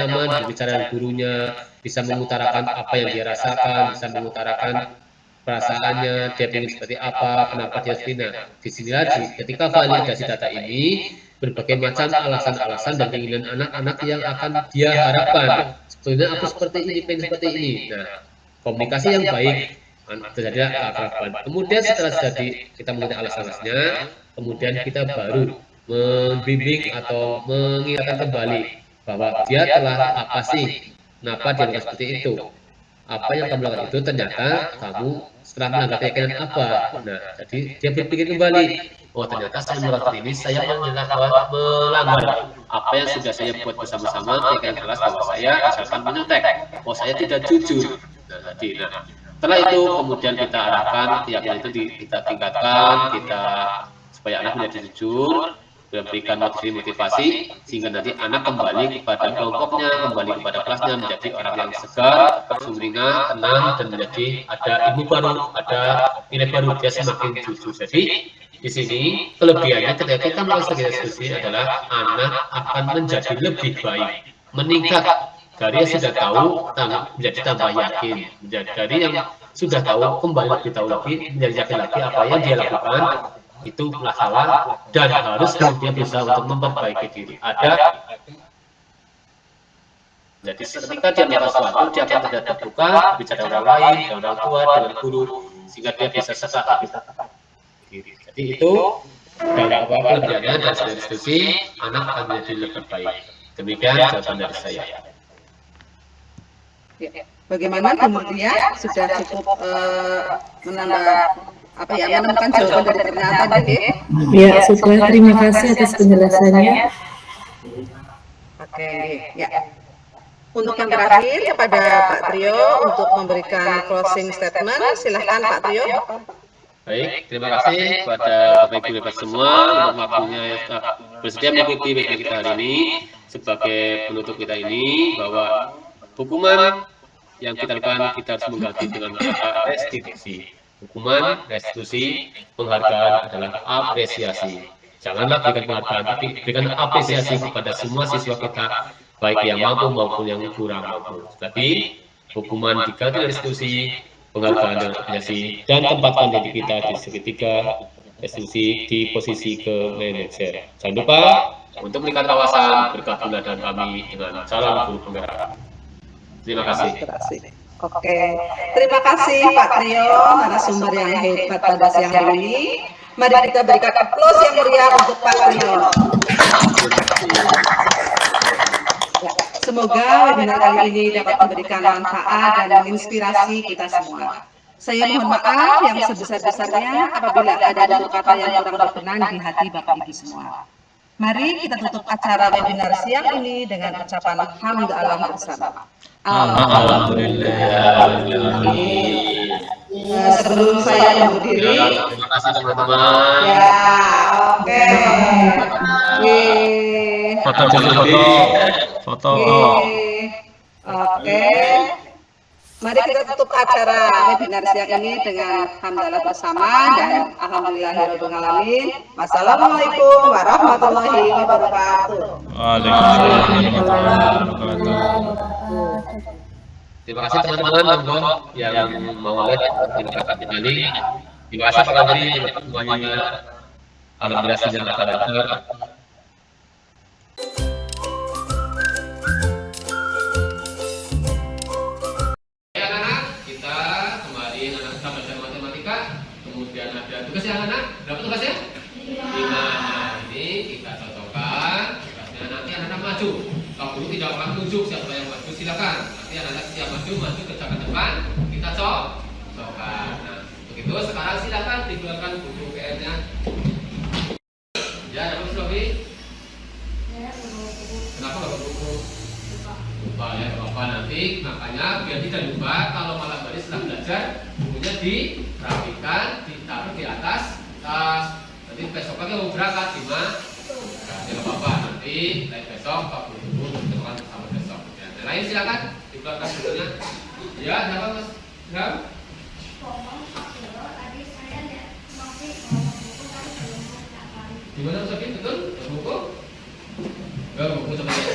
berbicara dengan gurunya, bisa mengutarakan apa yang dia rasakan, bisa mengutarakan perasaannya, dia ingin seperti apa, kenapa dia seperti. Nah, disinilah ketika validasi data ini berbagai macam alasan-alasan dan keinginan anak-anak yang akan dia harapkan. Sebenarnya aku seperti ini, pengen seperti ini. Nah, komunikasi yang baik terjadilah keakraban. Kemudian setelah kita mengerti alasan-alasannya, kemudian kita baru membimbing atau mengingatkan kembali bahwa dia telah apa sih, kenapa dia melakukan seperti itu, apa yang kamu lakukan itu ternyata kamu setelah melanggar keyakinan apa. Nah, jadi dia berpikir kembali, oh ternyata saya melakukan ini, saya melanggar apa yang sudah saya buat bersama-sama, keyakinan kelas bahwa saya misalkan menyontek, oh saya tidak jujur. Nah, setelah itu kemudian kita arahkan keyakinan itu kita tingkatkan, supaya anak menjadi jujur, memberikan motivasi sehingga nanti anak kembali kepada kelompoknya, kembali kepada kelasnya, menjadi orang yang segar, sumringah, tenang, dan menjadi ada ilmu baru, ada nilai baru, dia semakin jujur. Jadi di sini kelebihannya ketika kita melakukan diskusi adalah anak akan menjadi lebih baik, meningkat dari yang sudah tahu menjadi tambah yakin, dari yang sudah tahu kembali lebih tahu lagi, menjadi yakin lagi apa yang dia lakukan itu salah dan harus dia berusaha untuk memperbaiki diri. Jadi ketika dia melakukan sesuatu, dia akan tidak terbuka bicara dengan orang lain, dengan orang tua, dengan guru, sehingga dia bisa sesak diri. Jadi itu dalam kelebihannya dan diskusi anak akan menjadi lebih baik. Demikian jawaban dari saya. Bagaimana kemudian sudah cukup menemukan jawaban dari pertanyaan tadi? Ya, sudah. Terima kasih atas penjelasannya. Oke, ya. Untuk yang terakhir kepada Pak Trio untuk memberikan closing statement, silahkan Pak Trio. Baik, terima kasih kepada Bapak Ibu Bapak semua untuk waktunya yang bersedia mengikuti webinar kita hari ini. Sebagai penutup kita ini bahwa hukuman yang kita lakukan kita harus mengganti dengan kata restitusi. Hukuman, restitusi, penghargaan adalah apresiasi. Janganlah berikan penghargaan, tapi berikan apresiasi kepada semua siswa kita, baik yang mampu maupun yang kurang mampu. Tapi hukuman diganti dengan restitusi, penghargaan dan apresiasi, dan tempatkan diri kita di segitiga restitusi di posisi ke manajer. Jangan lupa untuk meningkat kawasan, bergabunglah dengan kami dengan calon guru penggerak. Terima kasih. Oke, terima kasih Pak Trio, narasumber yang hebat pada siang hari ini. Mari kita berikan aplaus yang meriah untuk Pak Trio. Ya, semoga webinar kali ini dapat memberikan manfaat dan menginspirasi kita semua. Saya mohon maaf yang sebesar-besarnya apabila ada tutur kata yang kurang berkenan di hati Bapak Ibu semua. Mari kita tutup acara webinar siang ini dengan ucapan hamdalah bersama. Alhamdulillah. Sebelum saya undur diri, Terima kasih teman-teman. ya, oke. Foto. Oke. Mari kita tutup acara webinar siang ini dengan hamdalah bersama dan alhamdulillahirabbil alamin. Wassalamualaikum warahmatullahi wabarakatuh. Waalaikumsalam warahmatullahi wabarakatuh. Terima kasih teman-teman yang mau lihat tindakan kembali. Terima kasih Pak Andri semuanya. Alhamdulillah sinyal lancar. Kemudian ada tugas yang anak, berapa tugasnya? 5. Nah, ini kita cocokkan tugasnya. Nanti anak maju. Kalau guru tidak akan tunjuk siapa yang maju, silakan. Nanti anak siap maju ke depan, kita cocokkan. Nah, untuk itu sekarang silakan digunakan buku PR-nya. Ya, dapat Sofi? Kenapa nggak buku? Lupa ya, lupa nanti. Makanya biar tidak lupa, kalau malam hari setelah belajar, bukunya dirapikan, ditaruh di atas tas. Nanti besok pagi mau berangkat gimana? Jangan apa-apa, nanti lain besok Pak Guru temukan sama besok. Ya, yang lain silakan dikeluarkan bukunya. Ya, siapa Mas? Ram? Gimana Mas Sofi? Betul? Buku? Enggak, buku sama ya.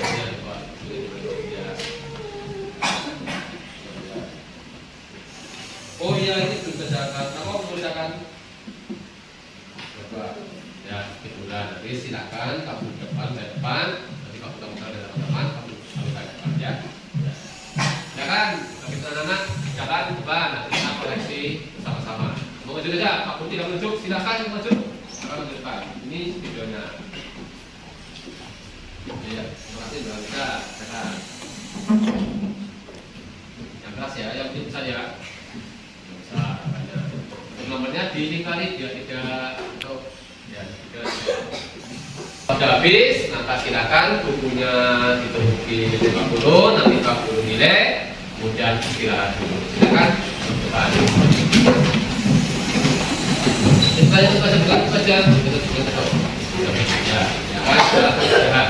Oh iya, ini belum kerjakan. Apa mau kerjakan? Coba. Ya, itulah. Nanti silakan kamu depan, nanti kamu temukan dengan teman-teman, kamu depan ya. Ya kan, tapi anak-anak jalan depan, nanti kita koleksi bersama-sama. Mau maju saja, kamu tidak menunjuk, silakan maju. Silakan maju depan. Ini videonya. Ya, terima kasih sudah bisa. Yang keras ya, yang penting bisa ya. Nomornya dilingkari biar tidak untuk ya tidak. Sudah habis, maka silakan bukunya ditunjukin 50, nanti Pak Guru nilai, kemudian istirahat dulu. Silakan depan. Itu saja. Ya, istirahat. Istirahat.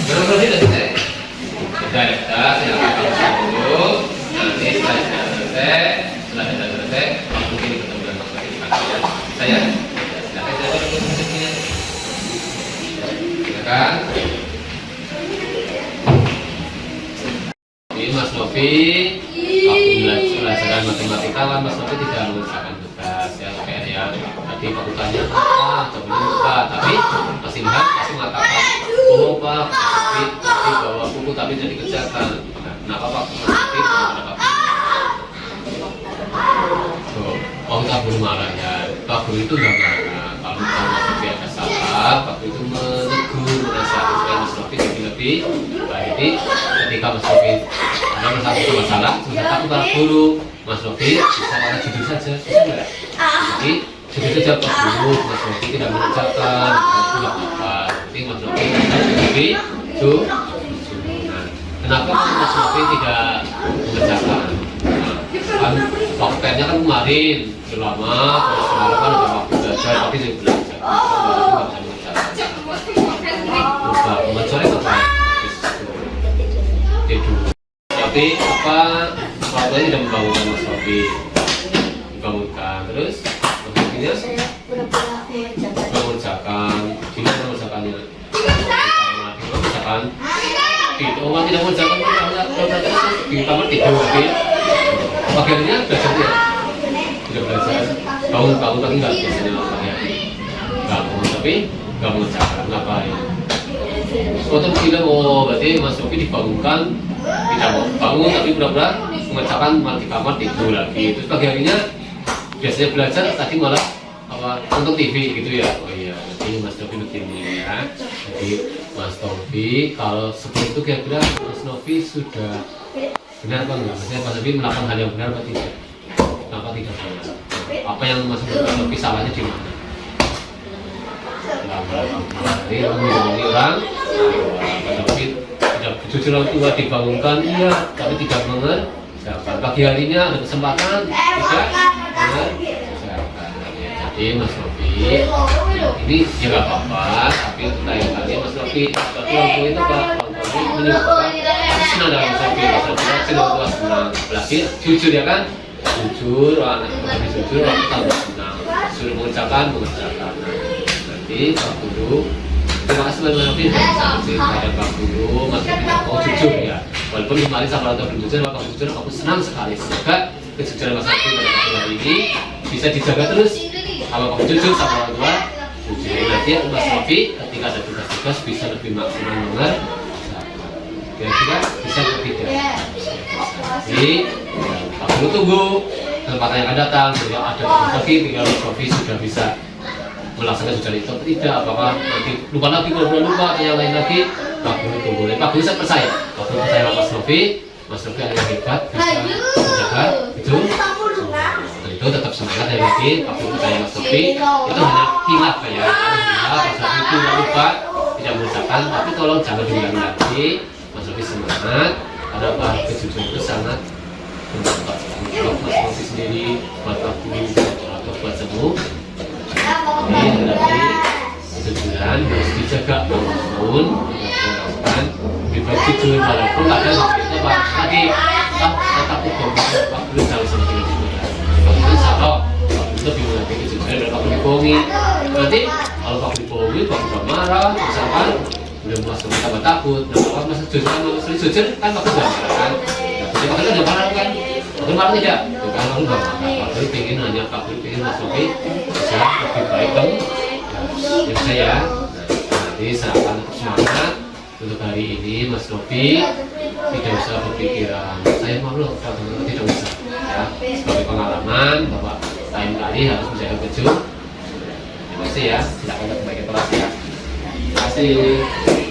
Sudah selesai. Sudah silakan dulu. Nanti setelah selesai, mungkin ketemu dengan Mas Wahid di kantor. Saya silakan. Ini Mas Novi, waktu pelajaran matematika kan Mas Novi tidak mengerjakan tugas ya PR ya. Tadi aku tanya apa, tapi Mas Ilham pasti mengatakan, oh Pak, tapi bawa buku tapi tidak dikerjakan. Nah, kenapa Pak? Kenapa? Oh, Pak Guru marah ya. Pak Guru itu nggak marah. Kalau Mas Novi ada salah, Pak Guru itu menegur, menasihati supaya Mas Novi lebih baik. Ketika Mas Novi ada masalah, aku Pak Guru, Mas Novi bisa pada judul saja, bisa nggak? Jadi judul saja Pak Guru, Mas Novi tidak mengerjakan, itu nggak apa-apa. Jadi Mas Novi lebih kenapa Mas Novi tidak mengerjakan? Kan waktunya kan kemarin sudah lama, terus kemarin kan ada waktu belajar, tapi saya belajar. Nggak bisa mengerjakan. Lupa, mengajarnya apa? Tidur. Tapi apa waktunya tidak membangunkan Mas Novi, dibangunkan terus akhirnya mengerjakan. Gimana mengerjakannya? Mengerjakan itu orang tidak mengerjakan di kamar tidur lagi. Akhirnya belajarnya tidak belajar, bangun tapi nggak biasanya bangun tapi nggak mengerjakan. Ngapain? Foto film, oh berarti Mas Novi dibangunkan tidak mau bangun tapi pura-pura mengerjakan, malah di kamar tidur lagi. Terus pagi harinya biasanya belajar, tadi malah apa nonton TV gitu ya. Oh iya, jadi Mas Novi begini ya. Jadi Mas Novi kalau seperti itu kira-kira Mas Novi sudah benar apa enggak? Maksudnya Mas Novi melakukan hal yang benar atau tidak? Kenapa tidak benar? Apa yang Mas Novi salahnya di mana? Jadi menghubungi orang, Mas Novi tidak ada jujur orang tua dibangunkan iya tapi tidak mengerjakan, pagi harinya ada kesempatan tidak mengerjakan. Jadi Mas Novi ini ya nggak apa-apa, tapi untuk lain kali Mas Novi tapi orang tua itu apa, orang tua ini menyukai senang dalam Mas Novi, Mas Novi senang tua senang, apalagi jujur ya kan, jujur anak lebih jujur orang tambah senang, suruh mengerjakan. Nanti Pak Guru terima kasih Mas Novi ada Pak Guru, Mas Novi mau jujur ya, walaupun kemarin sama orang tua belum jujur, Pak jujur aku senang sekali, semoga kejujuran Mas Novi pada hari ini bisa dijaga terus. Kalau kamu jujur sama orang tua, jujur nanti Mas Novi ketika ada tugas-tugas bisa lebih maksimal mengerjakan, kira-kira bisa lebih dari. Jadi Pak Guru tunggu kesempatan yang akan datang, jadi ada Mas Novi, tinggal Mas Novi sudah bisa melaksanakan tujuan itu atau tidak, apakah nanti lupa lagi, kalau lupa atau yang lain lagi, Pak Guru tunggu. Pak Guru saya percaya, Pak Guru percaya Mas Novi yang hebat bisa menjaga itu. Itu tetap semangat ya lagi, Pak Guru percaya Mas Novi itu hanya hilaf ya, Mas Novi itu tidak lupa, tidak mengerjakan, tapi tolong jangan diulangi lagi. Mas Novi semangat, ada apa kejujuran itu sangat bermanfaat sekali. Kalau Mas Novi sendiri, buat Pak Guru atau buat semua, ini berarti kejujuran harus dijaga walaupun dilakukan lebih baik jujur walaupun kadang itu Pak lagi saya takut Pak Guru jangan seperti itu. Pak Guru salah, Pak Guru lebih mengerti kejujuran dan Pak Guru dibohongi. Nanti kalau Pak Guru dibohongi, Pak Guru marah, misalkan udah masuk tambah takut. Nah kalau masuk jujur kan sering jujur kan Pak Guru nggak marah kan. Jadi Pak Guru udah marah kan? Pak Guru marah tidak? Bukan Pak Guru nggak marah. Pak Guru pengen hanya Pak Guru pengen Mas Novi bisa lebih baik dong. Ya saya. Nanti saya akan semangat untuk hari ini Mas Novi tidak usah berpikiran saya malu kalau tidak usah ya, sebagai pengalaman bahwa lain kali harus menjaga kejujuran. Terima kasih ya, silakan kembali ke kelas ya. Terima kasih.